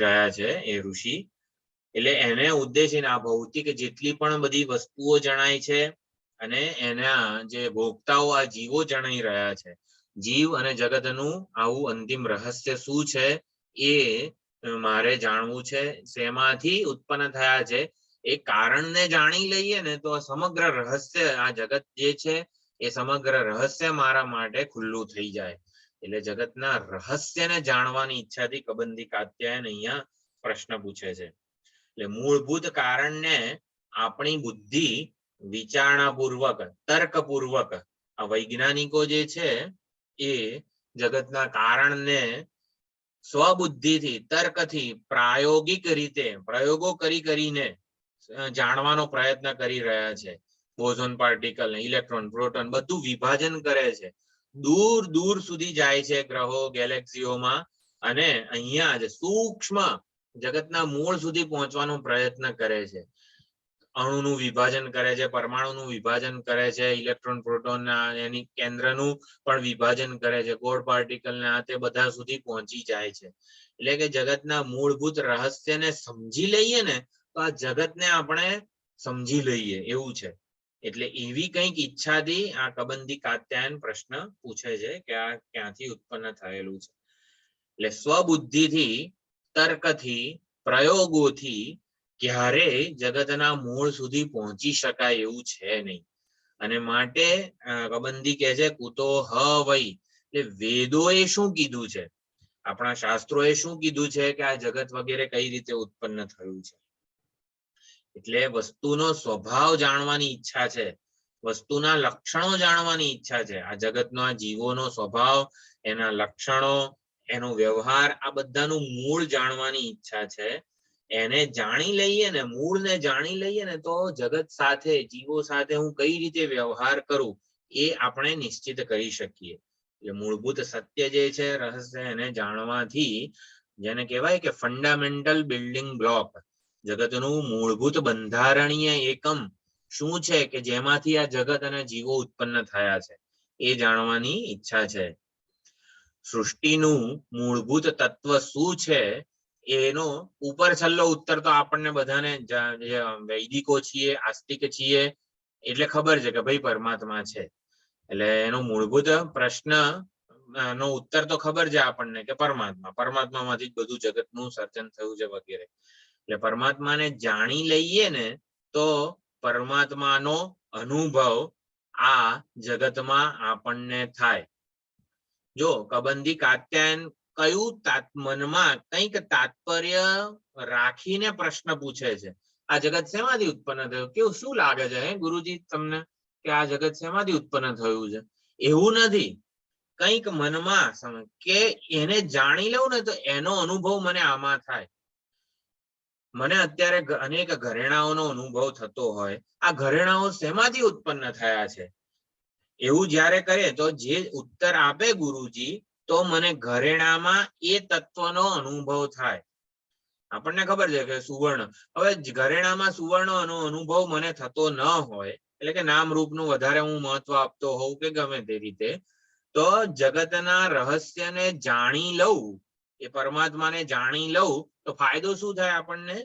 રહ્યા છે એ ઋષિ. એટલે એને ઉદ્દેશીને આ ભૌતિક જેટલી પણ બધી વસ્તુઓ જણાય છે અને એના જે ભોગતાઓ આ જીવો જણાઈ રહ્યા છે, જીવ અને જગતનું આવું અંતિમ રહસ્ય શું છે એ મારે જાણવું છે. શેમાંથી ઉત્પન્ન થયા છે એ કારણને જાણી લઈએ ને તો સમગ્ર રહસ્ય, આ જગત જે છે એ સમગ્ર રહસ્ય મારા માટે ખુલ્લું થઈ જાય. એટલે જગતના રહસ્યને જાણવાની ઈચ્છાથી કબંધી કાત્યાયન અહીંયા પ્રશ્ન પૂછે છે. એટલે મૂળભૂત કારણને આપણી બુદ્ધિ વિચારણાપૂર્વક, તર્કપૂર્વક, આ વૈજ્ઞાનિકો જે છે એ જગતના કારણને સ્વબુદ્ધિથી, તર્કથી, પ્રાયોગિક રીતે પ્રયોગો કરીને જાણવાનો પ્રયત્ન કરી રહ્યા છે. બોઝોન પાર્ટિકલ, ઇલેક્ટ્રોન, પ્રોટોન બધું વિભાજન કરે છે. દૂર દૂર સુધી જાય છે ગ્રહો, ગેલેક્સીઓમાં, અને અહીંયા જ સૂક્ષ્મ જગતના મૂળ સુધી પહોંચવાનો પ્રયત્ન કરે છે. અણુનું વિભાજન કરે છે, પરમાણુનું વિભાજન કરે છે, ઇલેક્ટ્રોન, પ્રોટોન એની કેન્દ્રનું પણ વિભાજન કરે છે, ગોળ પાર્ટિકલ ને આ તે બધા સુધી પહોંચી જાય છે. એટલે કે જગતના મૂળભૂત રહસ્યને સમજી લઈએ ને તો આ જગતને આપણે સમજી લઈએ એવું છે. એટલે એવી કંઈક ઈચ્છાથી આ કબંધી કાત્યાયન પ્રશ્ન પૂછે છે કે આ ક્યાંથી ઉત્પન્ન થયેલું છે. એટલે સ્વબુદ્ધિથી, તર્કથી, પ્રયોગોથી ક્યારેય જગતના મૂળ સુધી પહોંચી શકાય એવું છે નહીં. અને માટે કબંધી કહે છે કુતો હ વૈ, એટલે વેદોએ શું કીધું છે, આપણા શાસ્ત્રોએ શું કીધું છે કે આ જગત વગેરે કઈ રીતે ઉત્પન્ન થયું છે. એટલે વસ્તુનો સ્વભાવ જાણવાની ઈચ્છા છે, વસ્તુના લક્ષણો જાણવાની ઈચ્છા છે. આ જગતનો, આ જીવોનો સ્વભાવ, એના લક્ષણો, એનો વ્યવહાર, આ બધાનું મૂળ જાણવાની ઈચ્છા છે. એને જાણી લઈએ ને, મૂળને જાણી લઈએ ને તો જગત સાથે, જીવો સાથે હું કઈ રીતે વ્યવહાર કરું એ આપણે નિશ્ચિત કરી શકીએ. એટલે મૂળભૂત સત્ય જે છે, રહસ્ય, એને જાણવાથી, જેને કહેવાય કે ફંડામેન્ટલ બિલ્ડિંગ બ્લોક, જગતનું મૂળભૂત બંધારણીય એકમ શું છે કે જેમાંથી આ જગત અને જીવો ઉત્પન્ન થયા છે એ જાણવાની ઈચ્છા છે. સૃષ્ટિનું મૂળભૂત તત્વ શું છે એનો ઉપર છલ્લો ઉત્તર તો આપણને બધાને, વૈદિકો છીએ, આસ્તિક છીએ, એટલે ખબર છે કે ભાઈ પરમાત્મા છે. એટલે એનો મૂળભૂત પ્રશ્ન નો ઉત્તર તો ખબર છે આપણને કે પરમાત્મામાંથી જ બધું જગતનું સર્જન થયું છે વગેરે. એટલે પરમાત્માને જાણી લઈએ ને તો પરમાત્માનો અનુભવ આ જગતમાં આપણને થાય. જો કબંધી કાત્યાયન કયું મનમાં કંઈક તાત્પર્ય રાખીને પ્રશ્ન પૂછે છે, આ જગત શેમાંથી ઉત્પન્ન થયું, કેવું શું લાગે છે હે ગુરુજી તમને કે આ જગત શેમાંથી ઉત્પન્ન થયું છે, એવું નથી. કંઈક મનમાં કે એને જાણી લઉં ને તો એનો અનુભવ મને આમાં થાય. મને અત્યારે અનેક ઘરેણાઓનો અનુભવ થતો હોય, આ ઘરેણાઓ શેમાંથી ઉત્પન્ન થયા છે એવું જ્યારે કરે તો જે ઉત્તર આપે ગુરુજી, તો મને ઘરેણામાં એ તત્વનો અનુભવ થાય. આપણને ખબર છે કે સુવર્ણ, હવે ઘરેણામાં સુવર્ણનો અનુભવ મને થતો ન હોય, એટલે કે નામ રૂપનું વધારે હું મહત્વ આપતો હોઉં કે ગમે તે રીતે, તો જગતના રહસ્યને જાણી લઉં, એ પરમાત્માને જાણી લઉં તો ફાયદો શું થાય આપણને?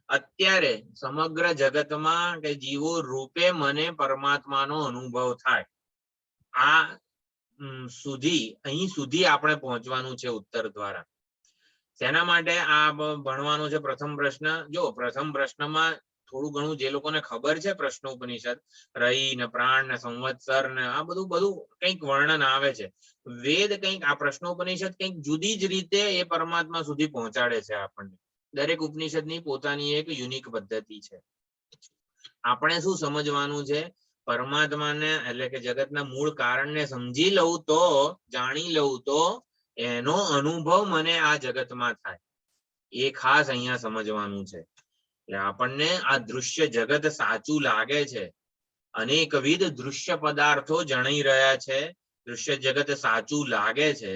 અત્યારે સમગ્ર જગતમાં કે જીવો રૂપે મને પરમાત્માનો અનુભવ થાય. આ અહીં સુધી આપણે પહોંચવાનું છે ઉત્તર દ્વારા. તેના માટે આ ભણવાનું છે. પ્રથમ પ્રશ્ન જો પ્રથમ પ્રશ્નમાં થોડું ઘણું જે લોકોને ખબર છે પ્રશ્નોપનિષદ, રહી ને પ્રાણ ને સંવત્સર ને આ બધું કંઈક વર્ણન આવે છે. વેદ કંઈક, આ પ્રશ્નોપનિષદ કંઈક જુદી જ રીતે એ પરમાત્મા સુધી પહોંચાડે છે આપણને. દરેક ઉપનિષદની પોતાની એક યુનિક પદ્ધતિ છે. આપણે શું સમજવાનું છે? પરમાત્માને એટલે કે જગતના મૂળ કારણને સમજી લઉં તો, જાણી લઉં તો એનો અનુભવ મને આ જગતમાં થાય. એ ખાસ અહીંયા સમજવાનું છે. એટલે આપણને આ દૃશ્ય જગત સાચું લાગે છે, અનેકવિધ દૃશ્ય પદાર્થો જણાઈ રહ્યા છે, દૃશ્ય જગત સાચું લાગે છે,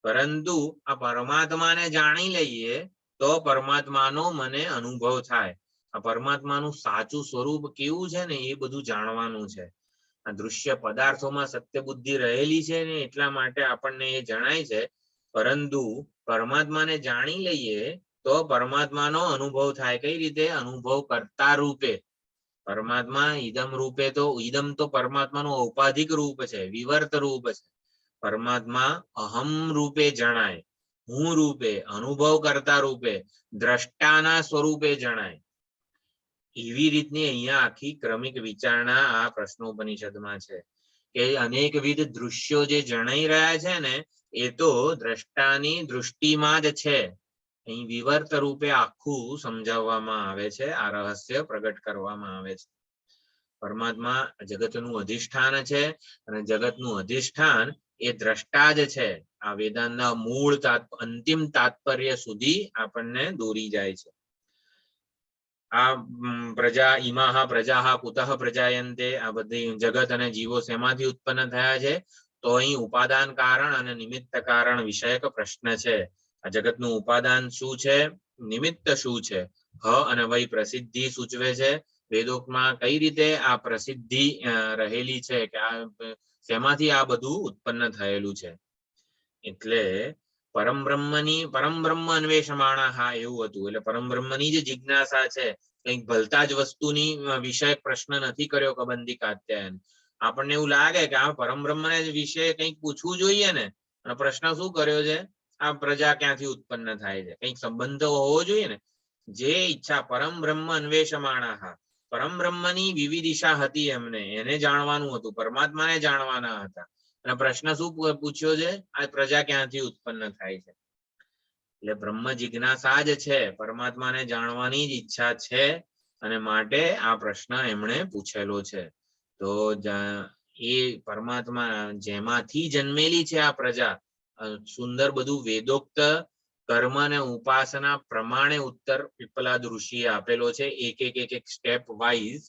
પરંતુ આ પરમાત્માને જાણી લઈએ તો પરમાત્માનો મને અનુભવ થાય. આ પરમાત્માનું સાચું સ્વરૂપ કેવું છે ને એ બધું જાણવાનું છે. આ દૃશ્ય પદાર્થોમાં સત્ય બુદ્ધિ રહેલી છે ને એટલા માટે આપણને એ જણાય છે, પરંતુ પરમાત્માને જાણી લઈએ તો પરમાત્માનો અનુભવ થાય. કઈ રીતે? અનુભવ કરતા રૂપે. પરમાત્મા ઈદમ રૂપે, તો ઈદમ તો પરમાત્માનું ઔપાધિક રૂપ છે, વિવર્ત રૂપ છે. પરમાત્મા અહમ રૂપે જણાય, હું રૂપે, અનુભવ કરતા રૂપે, દ્રષ્ટાના સ્વરૂપે જણાય. એવી રીતની અહીંયા આખી ક્રમિક વિચારણા આ પ્રશ્નોપનિષદમાં છે કે અનેકવિધ દૃશ્યો જે જણાઈ રહ્યા છે ને એ તો દ્રષ્ટાની દૃષ્ટિમાં જ છે. અહીં વિવર્ત રૂપે આખું સમજાવવામાં આવે છે, આ રહસ્ય પ્રગટ કરવામાં આવે છે. પરમાત્મા જગતનું અધિષ્ઠાન છે અને જગતનું અધિષ્ઠાન એ દ્રષ્ટા જ છે. આ વેદાંતના મૂળ અંતિમ તાત્પર્ય સુધી આપણને દોરી જાય છે. આ પ્રજા ઇમાહ પ્રજાહ કુતઃ પ્રજાયન્તે, આ બધી જગત અને જીવો શેમાંથી ઉત્પન્ન થયા છે? તો અહીં ઉપાદાન કારણ અને નિમિત્ત કારણ વિષયક પ્રશ્ન છે. આ જગતનું ઉપાદાન શું છે, નિમિત્ત શું છે? હ અને વૈ પ્રસિદ્ધિ સૂચવે છે. વેદોક્તમાં કઈ રીતે આ પ્રસિદ્ધિ રહેલી છે કે આ શેમાંથી આ બધું ઉત્પન્ન થયેલું છે. એટલે પરમ બ્રહ્મ અન્વેષમાણા, હા એવું હતું. એટલે પરમ બ્રહ્મની જે જિજ્ઞાસા છે, કંઈક ભલતા જ વસ્તુની વિષયક પ્રશ્ન નથી કર્યો કબંધી કાત્યાયન. આપણને એવું લાગે કે આ પરમ બ્રહ્મને વિશે કંઈક પૂછવું જોઈએ ને, અને પ્રશ્ન શું કર્યો છે? આ પ્રજા ક્યાંથી ઉત્પન્ન થાય છે, કંઈક સંબંધ હોવો જોઈએ ને. જે ઈચ્છા પરમ બ્રહ્મ અન્વેષમાણા, પરમ બ્રહ્મની વિવિધિશા હતી એમને, એને જાણવાનું હતું, પરમાત્માને જાણવાના હતા. અને પ્રશ્ન શું પૂછ્યો છે? આ પ્રજા ક્યાંથી ઉત્પન્ન થાય છે. એટલે બ્રહ્મ જિજ્ઞાસા જ છે, પરમાત્માને જાણવાની જ ઈચ્છા છે, અને માટે આ પ્રશ્ન એમણે પૂછેલો છે. તો એ પરમાત્મા જેમાંથી જન્મેલી છે આ પ્રજા, સુંદર બધું વેદોક્ત કર્મ અને ઉપાસના પ્રમાણે ઉત્તર પીપલાદ ઋષિએ આપેલો છે. એક સ્ટેપ વાઇઝ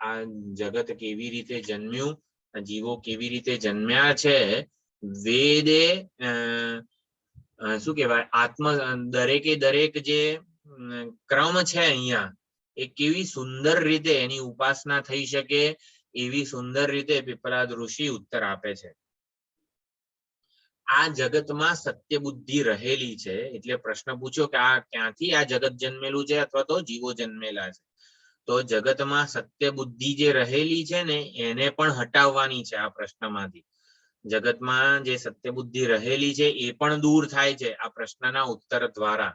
આ જગત કેવી રીતે જન્મ્યું, જીવો કેવી રીતે જન્મ્યા છે, વેદે શું કહેવાય દરેક જે ક્રમ છે અહીંયા, એ કેવી સુંદર રીતે એની ઉપાસના થઈ શકે એવી સુંદર રીતે પીપલાદ ઋષિ ઉત્તર આપે છે. આ જગતમાં સત્ય બુદ્ધિ રહેલી છે. એટલે પ્રશ્ન પૂછ્યો કે આ ક્યાંથી આ જગત જન્મેલું છે અથવા તો જીવો જન્મેલા છે. તો જગતમાં સત્ય બુદ્ધિ જે રહેલી છે ને એને પણ હટાવવાની છે આ પ્રશ્નમાંથી. જગતમાં જે સત્ય બુદ્ધિ રહેલી છે એ પણ દૂર થાય છે આ પ્રશ્નના ઉત્તર દ્વારા.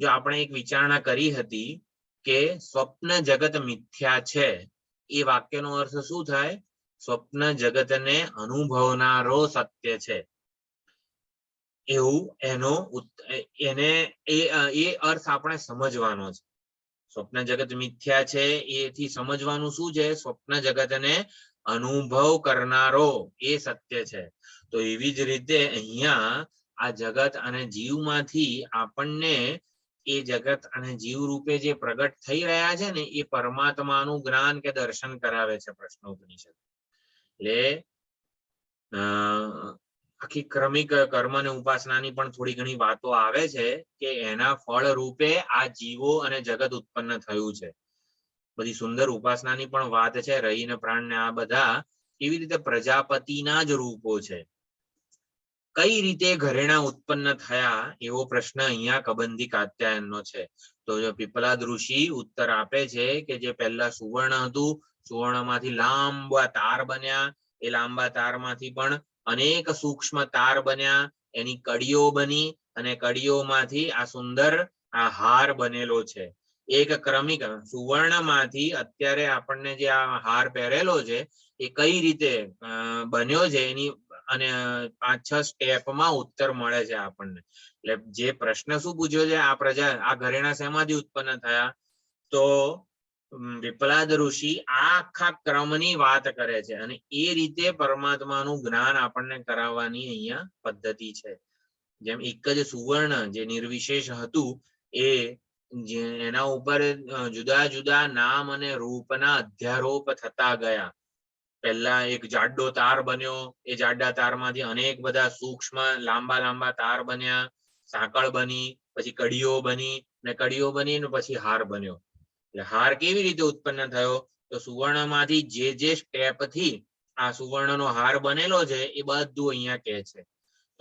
જો આપણે એક વિચારણા કરી હતી કે સ્વપ્ન જગત મિથ્યા છે, એ વાક્યનો અર્થ શું થાય? સ્વપ્ન જગતને અનુભવનારો સત્ય છે એવું એ અર્થ આપણે સમજવાનો છે. સ્વપ્ન જગત મિથ્યા છે એથી સમજવાનું શું છે? સ્વપ્ન જગતને અનુભવ કરનારો એ સત્ય છે. તો એવી જ રીતે અહીંયા આ જગત અને જીવમાંથી આપણને એ જગત અને જીવ રૂપે જે પ્રગટ થઈ રહ્યા છે ને એ પરમાત્માનું જ્ઞાન કે દર્શન કરાવે છે પ્રશ્નોપનિષદ. એટલે આખી ક્રમિક કર્મ અને ઉપાસનાની પણ થોડી ઘણી વાતો આવે છે કે એના ફળ રૂપે આ જીવો અને જગત ઉત્પન્ન થયું છે. બધી સુંદર ઉપાસનાની પણ વાત છે. રહી ને પ્રાણ ને આ બધા કેવી રીતે પ્રજાપતિના જ રૂપો છે. કઈ રીતે ઘરેણા ઉત્પન્ન થયા એવો પ્રશ્ન અહીંયા કબંધી કાત્યાયનનો છે. તો જો પીપલાદ ઋષિ ઉત્તર આપે છે કે જે પહેલા સુવર્ણ હતું, સુવર્ણમાંથી લાંબા તાર બન્યા, એ લાંબા તારમાંથી પણ અનેક સૂક્ષ્મ તાર બન્યા, એની કડીઓ બની અને કડીઓમાંથી આ સુંદર આ હાર બનેલો છે. એક ક્રમિક સુવર્ણમાંથી અત્યારે આપણને જે આ હાર પહેરેલો છે એ કઈ રીતે બન્યો છે એની અને 5-6 સ્ટેપમાં ઉત્તર મળે છે આપણને. એટલે જે પ્રશ્ન શું પૂછ્યો છે, આ ઘરેણા શેમાંથી ઉત્પન્ન થયા, તો પીપલાદ ઋષિ આખા ક્રમની વાત કરે છે અને એ રીતે પરમાત્માનું જ્ઞાન આપણને કરાવવાની અહીંયા પદ્ધતિ છે. જેમ એક જ સુવર્ણ જે નિર્વિશેષ હતું એ એના ઉપર જુદા જુદા નામ અને રૂપના અધ્યારોપ થતા ગયા. પહેલા એક જાડો તાર બન્યો, એ જાડા તારમાંથી અનેક બધા સૂક્ષ્મ લાંબા લાંબા તાર બન્યા, સાંકળ બની, પછી કડીઓ બની ને કડીઓ બની ને પછી હાર બન્યો. એટલે હાર કેવી રીતે ઉત્પન્ન થયો, તો સુવર્ણમાંથી જે સ્ટેપથી આ સુવર્ણનો હાર બનેલો છે એ બધું અહીંયા કહે છે.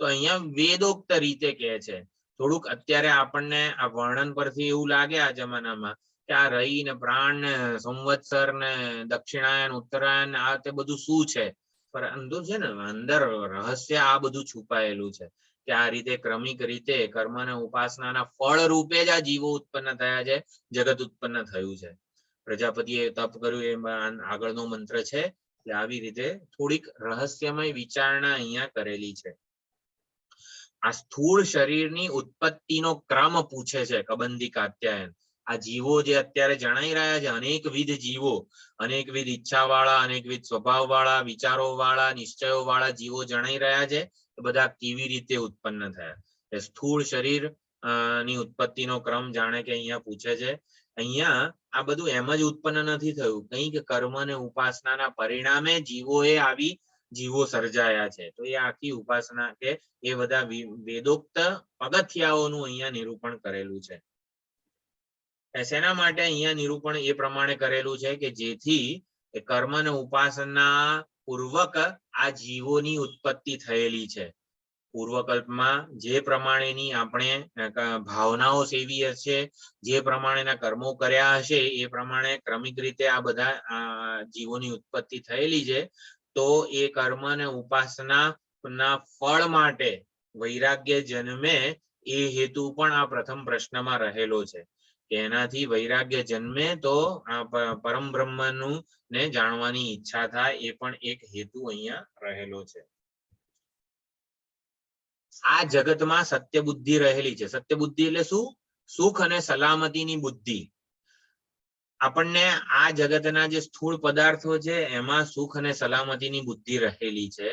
તો અહીંયા વેદોક્ત રીતે કહે છે. થોડુંક અત્યારે આપણને આ વર્ણન પરથી એવું લાગે આ જમાનામાં કે આ રહી ને પ્રાણ ને સંવત્સર ને દક્ષિણાયન ઉત્તરાયણ આ તે બધું શું છે, પરંતુ છે ને અંદર રહસ્ય આ બધું છુપાયેલું છે કે આ રીતે ક્રમિક રીતે કર્મ અને ઉપાસનાના ફળ રૂપે જ આ જીવો ઉત્પન્ન થયા છે, જગત ઉત્પન્ન થયું છે. પ્રજાપતિએ તપ કર્યું એ આગળનો મંત્ર છે. એટલે આવી રીતે થોડીક રહસ્યમય વિચારણા અહીંયા કરેલી છે. આ સ્થૂળ શરીરની ઉત્પત્તિનો ક્રમ પૂછે છે કબંધી કાત્યાયન. આ જીવો જે અત્યારે જણાઈ રહ્યા છે, અનેકવિધ જીવો, અનેકવિધ ઈચ્છા વાળા, અનેકવિધ સ્વભાવ વાળા, વિચારો વાળા, નિશ્ચયો વાળા જીવો જણાઈ રહ્યા છે, એ બધા કેવી રીતે ઉત્પન્ન થયા. સ્થૂળ શરીર ની ઉત્પત્તિનો ક્રમ જાણે કે અહીંયા પૂછે છે. અહીંયા આ બધું એમ જ ઉત્પન્ન નથી થયું, કંઈક કર્મ અને ઉપાસનાના પરિણામે જીવો સર્જાયા છે. તો એ આખી ઉપાસના કે એ બધા વેદોક્ત પગથિયાઓનું અહીંયા નિરૂપણ કરેલું છે. શેના માટે અહીંયા નિરૂપણ એ પ્રમાણે કરેલું છે કે જેથી કર્મ અને ઉપાસના પૂર્વક આ જીવોની ઉત્પત્તિ થયેલી છે. પૂર્વકલ્પમાં જે પ્રમાણેની આપણે ભાવનાઓ સેવી હશે, જે પ્રમાણેના કર્મો કર્યા હશે, એ પ્રમાણે ક્રમિક રીતે આ બધા જીવોની ઉત્પત્તિ થયેલી છે. તો એ કર્મ અને ઉપાસના ફળ માટે વૈરાગ્ય જન્મે એ હેતુ પણ આ પ્રથમ પ્રશ્નમાં રહેલો છે. એનાથી વૈરાગ્ય જન્મે તો આ પરમ બ્રહ્મનું ને જાણવાની ઈચ્છા થાય, એ પણ એક હેતુ અહીંયા રહેલો છે. આ જગતમાં સત્ય બુદ્ધિ રહેલી છે. સત્ય બુદ્ધિ એટલે શું? સુખ અને સલામતીની બુદ્ધિ. આપણને આ જગતના જે સ્થૂળ પદાર્થો છે એમાં સુખ અને સલામતીની બુદ્ધિ રહેલી છે.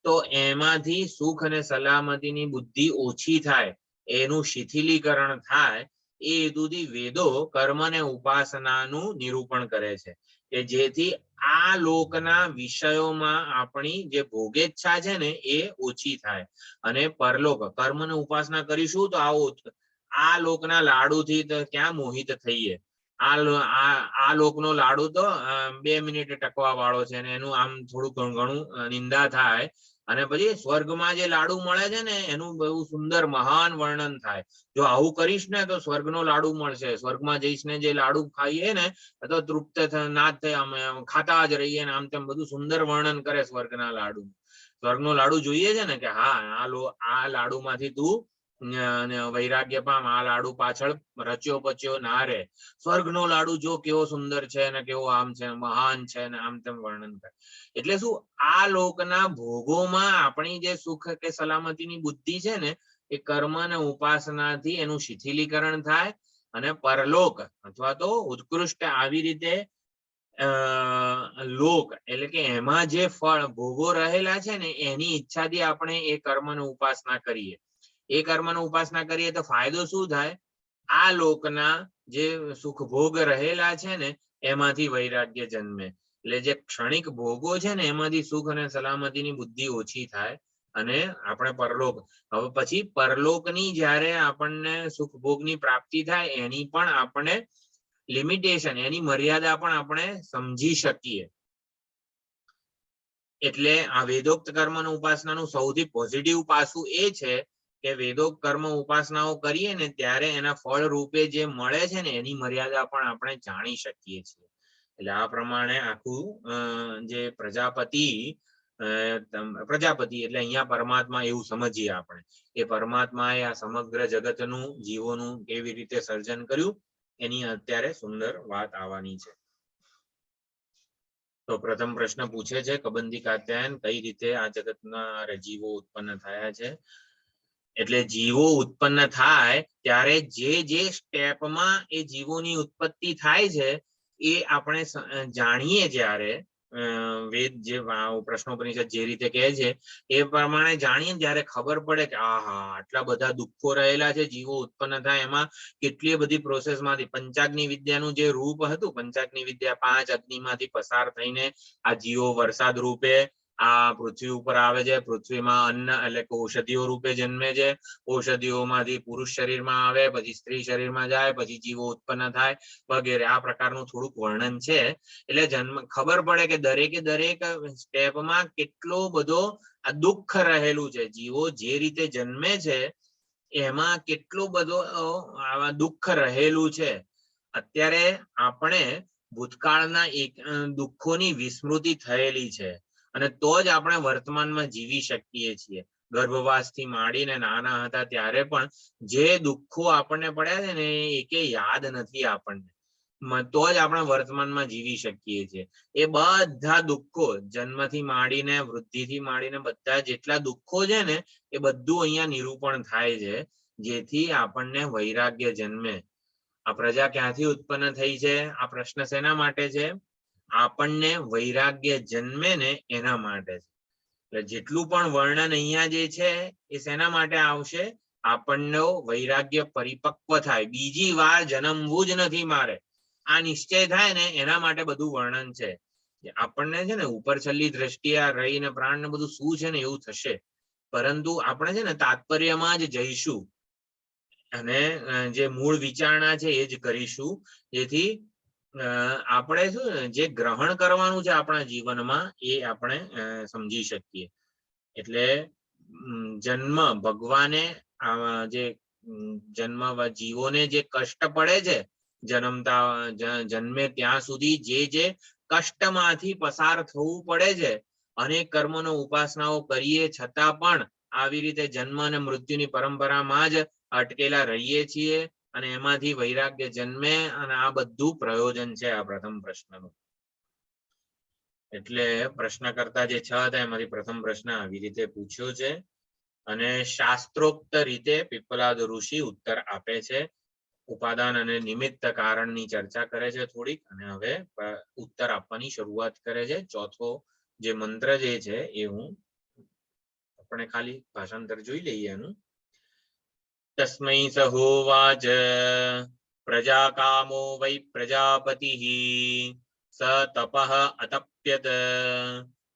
તો એમાંથી સુખ અને સલામતીની બુદ્ધિ ઓછી થાય, એનું શિથિલીકરણ થાય, એ હેતુથી વેદો કર્મ અને ઉપાસનાનું નિરૂપણ કરે છે કે જેથી આ લોકના વિષયોમાં આપણી જે ભોગેચ્છા છે ને એ ઓછી થાય અને પરલોક કર્મ અને ઉપાસના કરીશું તો આ લોકના લાડુથી ક્યાં મોહિત થઈએ. આ લોકનો લાડુ તો 2 મિનિટ ટકવા વાળો છે ને એનું આમ થોડું ઘણું નિંદા થાય, અને પછી સ્વર્ગમાં જે લાડુ મળે છે ને એનું બહુ સુંદર મહાન વર્ણન થાય. જો આવું કરીશ ને તો સ્વર્ગનો લાડુ મળશે, સ્વર્ગમાં જઈશ ને જે લાડુ ખાઈએ ને તો તૃપ્ત ના થાય, અમે ખાતા જ રહીએ ને આમ તેમ બધું સુંદર વર્ણન કરે સ્વર્ગના લાડુ. સ્વર્ગનો લાડુ જોઈએ છે ને કે હા આ લાડુમાંથી તું વૈરાગ્ય પામ, આ લાડુ પાછળ રચ્યો પચ્યો ના રે. સ્વર્ગનો લાડુ જો કેવો સુંદર છે ને કેવો આમ છે, મહાન છે ને આમ તેમ વર્ણન કરે. એટલે શું, આ લોકના ભોગોમાં આપણી જે સુખ કે સલામતીની બુદ્ધિ છે ને એ કર્મ અને ઉપાસનાથી એનું શિથિલીકરણ થાય અને પરલોક અથવા તો ઉત્કૃષ્ટ આવી રીતે લોક એટલે કે એમાં જે ફળ ભોગો રહેલા છે ને એની ઈચ્છાથી આપણે એ કર્મની ઉપાસના કરીએ. એ કર્મની ઉપાસના કરીએ તો ફાયદો શું થાય? આ લોકના જે સુખ ભોગ રહેલા છે ને એમાંથી વૈરાગ્ય જન્મે. એટલે જે ક્ષણિક ભોગો છે ને એમાંથી સુખ અને સલામતીની બુદ્ધિ ઓછી થાય અને આપણે પરલોક, હવે પછી પરલોકની જ્યારે આપણને સુખ ભોગની પ્રાપ્તિ થાય એની પણ આપણે લિમિટેશન, એની મર્યાદા પણ આપણે સમજી શકીએ. એટલે આ વેદોક્ત કર્મનો ઉપાસનાનું સૌથી પોઝિટિવ પાસું એ છે કે વેદોક્ત કર્મ ઉપાસનાઓ કરીએ ને ત્યારે એના ફળ રૂપે જે મળે છે ને એની મર્યાદા પણ આપણે જાણી શકીએ છીએ. એટલે આ પ્રમાણે આખું જે પ્રજાપતિ એટલે અહીંયા પરમાત્મા એવું સમજીએ આપણે કે પરમાત્માએ આ સમગ્ર જગતનું જીવોનું કેવી રીતે સર્જન કર્યું એની અત્યારે સુંદર વાત આવવાની છે. તો પ્રથમ પ્રશ્ન પૂછે છે કબંદી કાત્યાયન, કઈ રીતે આ જગતના જીવો ઉત્પન્ન થયા છે? એટલે જીવો ઉત્પન્ન થાય ત્યારે જે જે સ્ટેપમાં એ જીવોની ઉત્પત્તિ થાય છે એ આપણે જાણીએ જ્યારે વેદ જે પ્રશ્નોપનિષદ જે રીતે કહે છે એ પ્રમાણે જાણીએ ત્યારે ખબર પડે કે આહા આટલા બધા દુઃખો રહેલા છે જીવો ઉત્પન્ન થાય એમાં. કેટલી બધી પ્રોસેસમાંથી પંચાગ્નિ વિદ્યાનું જે રૂપ હતું, પંચાગ્નિ વિદ્યા 5 અગ્નિમાંથી પસાર થઈને આ જીવો વરસાદ રૂપે આ પૃથ્વી ઉપર આવે છે. પૃથ્વીમાં અન્ન એટલે કે ઔષધિઓ રૂપે જન્મે છે. ઔષધિઓમાંથી પુરુષ શરીરમાં આવે, પછી સ્ત્રી શરીરમાં જાય, પછી જીવો ઉત્પન્ન થાય વગેરે. આ પ્રકારનું થોડુંક વર્ણન છે. એટલે ખબર પડે કે દરેકે દરેક સ્ટેપમાં કેટલો બધો આ દુઃખ રહેલું છે. જીવો જે રીતે જન્મે છે એમાં કેટલો બધો આવા દુઃખ રહેલું છે. અત્યારે આપણે ભૂતકાળના દુઃખોની વિસ્મૃતિ થયેલી છે અને તો જ આપણે વર્તમાનમાં જીવી શકીએ છીએ. ગર્ભવાસથી માંડીને નાના હતા ત્યારે પણ જે દુઃખો આપણને પડ્યા છે ને એકે યાદ નથી આપણને, તો જ આપણે વર્તમાનમાં જીવી શકીએ છીએ. એ બધા દુઃખો જન્મથી માંડીને વૃદ્ધિથી માંડીને બધા જેટલા દુઃખો છે ને એ બધું અહીંયા નિરૂપણ થાય છે જેથી આપણને વૈરાગ્ય જન્મે. આ પ્રજા ક્યાંથી ઉત્પન્ન થઈ છે? આ પ્રશ્ન શેના માટે છે? આપણને વૈરાગ્ય જન્મે ને એના માટે છે. એટલે જેટલું પણ વર્ણન અહીંયા જે છે એ શેના માટે આવશે? આપણને વૈરાગ્ય પરિપક્વ થાય, બીજી વાર જન્મવું જ નથી મારે, આ નિશ્ચય થાય ને એના માટે બધું વર્ણન છે. આપણને છે ને ઉપર છેલ્લી દ્રષ્ટિએ આ રહી ને પ્રાણ ને બધું શું છે ને એવું થશે, પરંતુ આપણે છે ને તાત્પર્યમાં જ જઈશું અને જે મૂળ વિચારણા છે એ જ કરીશું જેથી આપણે શું જે ગ્રહણ કરવાનું છે આપણા જીવનમાં એ આપણે સમજી શકીએ. એટલે જન્મ ભગવાને જે જન્મ જીવોને જે કષ્ટ પડે છે જન્મે ત્યાં સુધી જે કષ્ટમાંથી પસાર થવું પડે છે, અનેક કર્મોનો ઉપાસનાઓ કરીએ છતાં પણ આવી રીતે જન્મ અને મૃત્યુની પરંપરામાં જ અટકેલા રહીએ છીએ અને એમાંથી વૈરાગ્ય જન્મે અને આ બધું પ્રયોજન છે આ પ્રથમ પ્રશ્નનું. એટલે પ્રશ્ન કરતા જે 6 હતા એમાંથી પ્રથમ પ્રશ્ન આવી રીતે પૂછ્યો છે અને શાસ્ત્રોક્ત રીતે પીપલાદ ઋષિ ઉત્તર આપે છે. ઉપાદાન અને નિમિત્ત કારણની ચર્ચા કરે છે થોડીક અને હવે ઉત્તર આપવાની શરૂઆત કરે છે. ચોથો જે મંત્ર જે છે એ હું આપણે ખાલી ભાષાંતર જોઈ લઈએ એનું. તસ્મૈ સહોવાચ પ્રજાકામો વૈ પ્રજાપતિઃ સ તપઃ અતપ્યત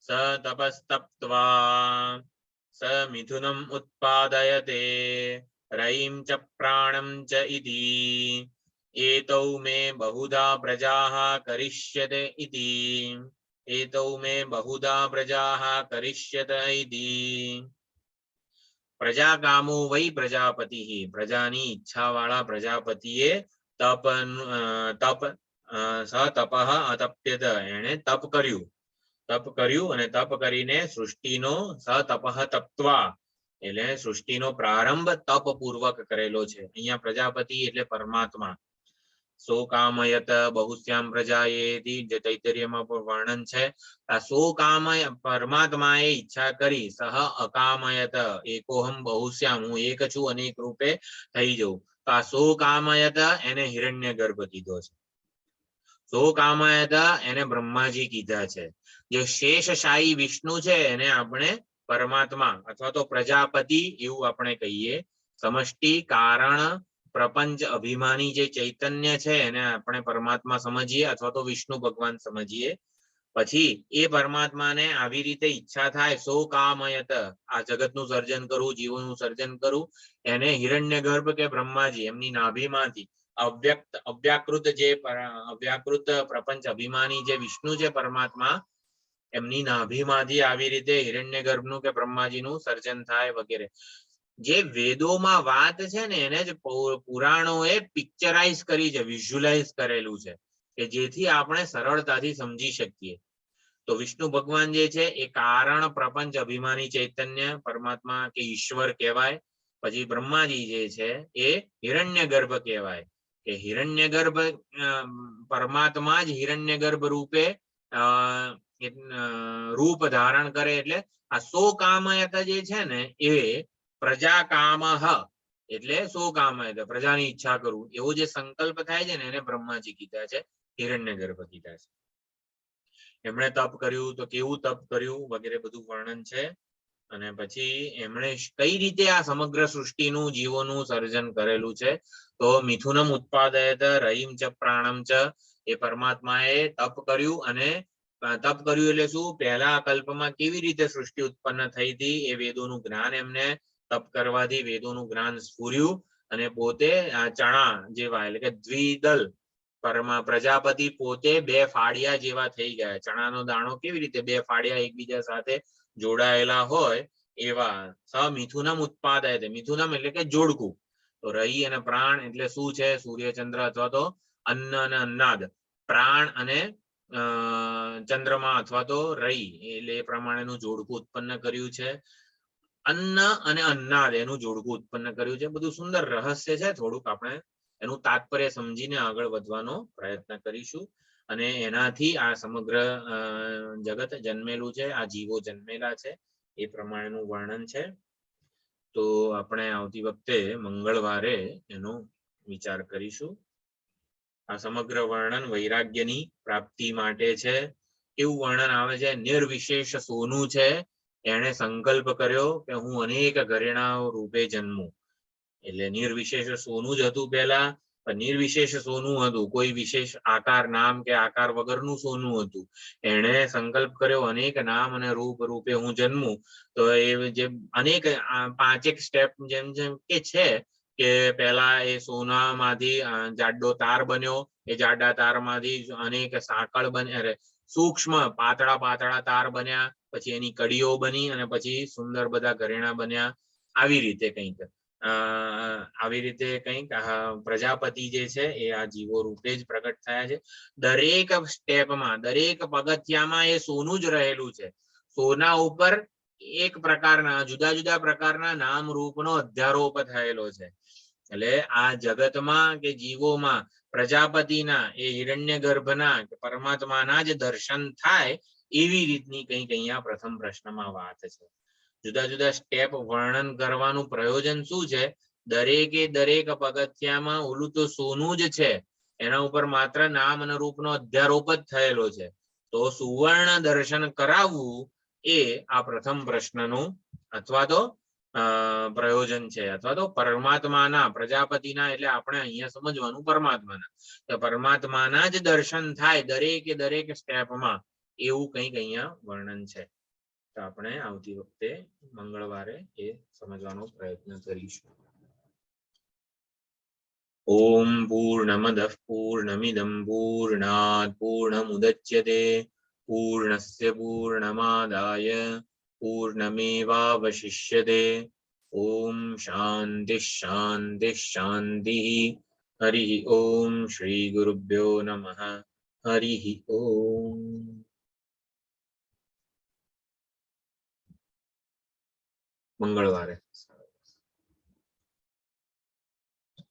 સ તપસ્તપ્ત્વા સ મિથુનમ ઉત્પાદયતે રયિં ચ પ્રાણમ ચ ઇતિ એતૌ મે બહુધા પ્રજાઃ કરિષ્યતે ઇતિ એતૌ મે બહુધા પ્રજાઃ કરિષ્યત ઇતિ. પ્રજાકામો વૈ પ્રજાપતિઃ, પ્રજાની ઈચ્છા વાળા પ્રજાપતિએ સ તપઃ અતપ્યત, એને તપ કર્યું અને તપ કરીને સૃષ્ટિનો સ તપઃ તપ્ત્વા એટલે સૃષ્ટિનો પ્રારંભ તપ પૂર્વક કરેલો છે. અહીંયા પ્રજાપતિ એટલે પરમાત્મા. સો કામયત બહુશ્યામ પ્રજાએતિ જે તૈતરીયમાં પણ વર્ણન છે. આ સો કામય પરમાત્માએ ઈચ્છા કરી, સહ અકામયત એકોહમ બહુશ્યામ હું એક છું અનેક રૂપે થઈ જઉં. તો આ સો કામયત એને હિરણ્ય ગર્ભ કીધો છે. સો કામયત એને બ્રહ્માજી કીધા છે. જે શેષશાહી વિષ્ણુ છે એને આપણે પરમાત્મા અથવા તો પ્રજાપતિ એવું આપણે કહીએ. સમષ્ટિ કારણ પ્રપંચ અભિમાની જે ચૈતન્ય છે એને આપણે પરમાત્મા સમજીએ અથવા તો વિષ્ણુ ભગવાન સમજીએ. પછી એ પરમાત્માને આવી રીતે ઈચ્છા થાય સો કામયત આ જગતનું સર્જન કરવું, જીવોનું સર્જન કરવું, એને હિરણ્યગર્ભ કે બ્રહ્માજી એમની નાભીમાંથી અવ્યાકૃત પ્રપંચ અભિમાની જે વિષ્ણુ છે પરમાત્મા એમની નાભીમાંથી આવી રીતે હિરણ્યગર્ભનું કે બ્રહ્માજીનું સર્જન થાય વગેરે. જે વેદોમાં વાત છે ને એને જ પુરાણોએ પિક્ચરાઇઝ કરી છે, વિઝ્યુલાઇઝ કરેલું છે કે જેથી આપણે સરળતાથી સમજી શકીએ. તો વિષ્ણુ ભગવાન જે છે એ કારણ પ્રપંચ અભિમાની ચૈતન્ય પરમાત્મા કે ઈશ્વર કહેવાય. પછી બ્રહ્માજી જે છે એ હિરણ્યગર્ભ કહેવાય કે હિરણ્યગર્ભ પરમાત્મા જ હિરણ્યગર્ભ રૂપે રૂપ ધારણ કરે. એટલે આ સો કામયત જે છે ને એ પ્રજા કામહ એટલે સો કામયત પ્રજાની ઈચ્છા કરવું એવો જે સંકલ્પ થાય છે ને એને બ્રહ્માજી કીધા છે, હિરણ્યગર્ભ કીધા છે. એમણે તપ કર્યું તો કેવું તપ કર્યું વગેરે બધું વર્ણન છે. અને પછી એમણે કઈ રીતે આ સમગ્ર સૃષ્ટિનું જીવોનું સર્જન કરેલું છે. તો મિથુનમ ઉત્પાદયત રહીમ ચ પ્રાણમ ચ એ પરમાત્માએ તપ કર્યું. અને તપ કર્યું એટલે શું, પહેલા કલ્પમાં કેવી રીતે સૃષ્ટિ ઉત્પન્ન થઈ હતી એ વેદોનું જ્ઞાન એમને તપ કરવાથી વેદોનું જ્ઞાન સ્ફુર્યું. અને પોતે ચણા જેવા એટલે કે દ્વિદલ પ્રજાપતિ પોતે બે ફાડિયા જેવા થઈ ગયા. ચણાનો દાણો કેવી રીતે બે ફાડિયા એકબીજા સાથે જોડાયેલા હોય એવા. સ મિથુનમ ઉત્પાદયતે, મિથુનમ એટલે કે જોડકું. તો રહી અને પ્રાણ એટલે શું છે, સૂર્યચંદ્ર અથવા તો અન્ન અને અન્નાદ. પ્રાણ અને ચંદ્રમા અથવા તો રહી એટલે એ પ્રમાણેનું જોડકું ઉત્પન્ન કર્યું છે. અન્ન અને અન્નાદ એનું જોડકું ઉત્પન્ન કર્યું છે. બધું સુંદર રહસ્ય છે. થોડુંક આપણે એનું તાત્પર્ય સમજીને આગળ વધવાનો પ્રયત્ન કરીશું. અને એનાથી આ સમગ્ર જગત જન્મેલું છે, આ જીવો જન્મેલા છે એ પ્રમાણેનું વર્ણન છે. તો આપણે આવતી વખતે મંગળવારે એનો વિચાર કરીશું. આ સમગ્ર વર્ણન વૈરાગ્યની પ્રાપ્તિ માટે છે. એવું વર્ણન આવે છે, નિર્વિશેષ સોનું છે એને સંકલ્પ કર્યો કે હું અનેક ઘરેણાઓ રૂપે જન્મું. એટલે નિર્વિશેષ સોનું જ હતું પહેલા, પણ નિર્વિશેષ સોનું હતું, કોઈ વિશેષ આકાર નામ કે આકાર વગરનું સોનું હતું. એણે સંકલ્પ કર્યો અનેક નામ અને રૂપ રૂપે હું જન્મું. તો એ જે અનેક 5 સ્ટેપ જેમ જેમ કે છે કે પહેલા એ સોનામાંથી જાડો તાર બન્યો, એ જાડા તારમાંથી અનેક સાંકળ બન્યા, સૂક્ષ્મ પાતળા તાર બન્યા, પછી એની કડીઓ બની અને પછી સુંદર બધા ઘરેણા બન્યા. આવી રીતે કંઈક પ્રજાપતિ જે છે એ આ જીવો રૂપે જ પ્રગટ થયા છે. દરેક સ્ટેપમાં દરેક પગથિયામાં એ સોનું જ રહેલું છે. સોના ઉપર એક પ્રકારના જુદા જુદા પ્રકારના નામ રૂપનો અધ્યારોપ થયેલો છે. એટલે આ જગતમાં કે જીવોમાં પ્રજાપતિના એ હિરણ્યગર્ભના કે પરમાત્માના જ દર્શન થાય એવી રીતની કંઈક અહીંયા પ્રથમ પ્રશ્નમાં વાત છે. જુદા જુદા સ્ટેપ વર્ણન કરવાનું પ્રયોજન શું છે, દરેકે દરેક પગથિયામાં ઓલું તો સોનું જ છે, એના ઉપર માત્ર નામ અને રૂપનો અધ્યારોપ જ થયેલો છે. તો સુવર્ણ દર્શન કરાવવું એ આ પ્રથમ પ્રશ્નનું અથવા તો પ્રયોજન છે. અથવા તો પરમાત્માના પ્રજાપતિના એટલે આપણે અહીંયા સમજવાનું પરમાત્માના, તો પરમાત્માના જ દર્શન થાય દરેકે દરેક સ્ટેપમાં એવું કંઈક અહીંયા વર્ણન છે. તો આપણે આવતી વખતે મંગળવારે એ સમજવાનો પ્રયત્ન કરીશું. ઓમ પૂર્ણમદઃ પૂર્ણમિદં પૂર્ણાત પૂર્ણમુદચ્યતે પૂર્ણસ્ય પૂર્ણમાદાય પૂર્ણમેવાવશિષ્યતે. ઓમ શાંતિ શાંતિ શાંતિ. હરિ ઓમ શ્રી ગુરુભ્યો નમઃ. હરિ ઓમ. મંગળવારે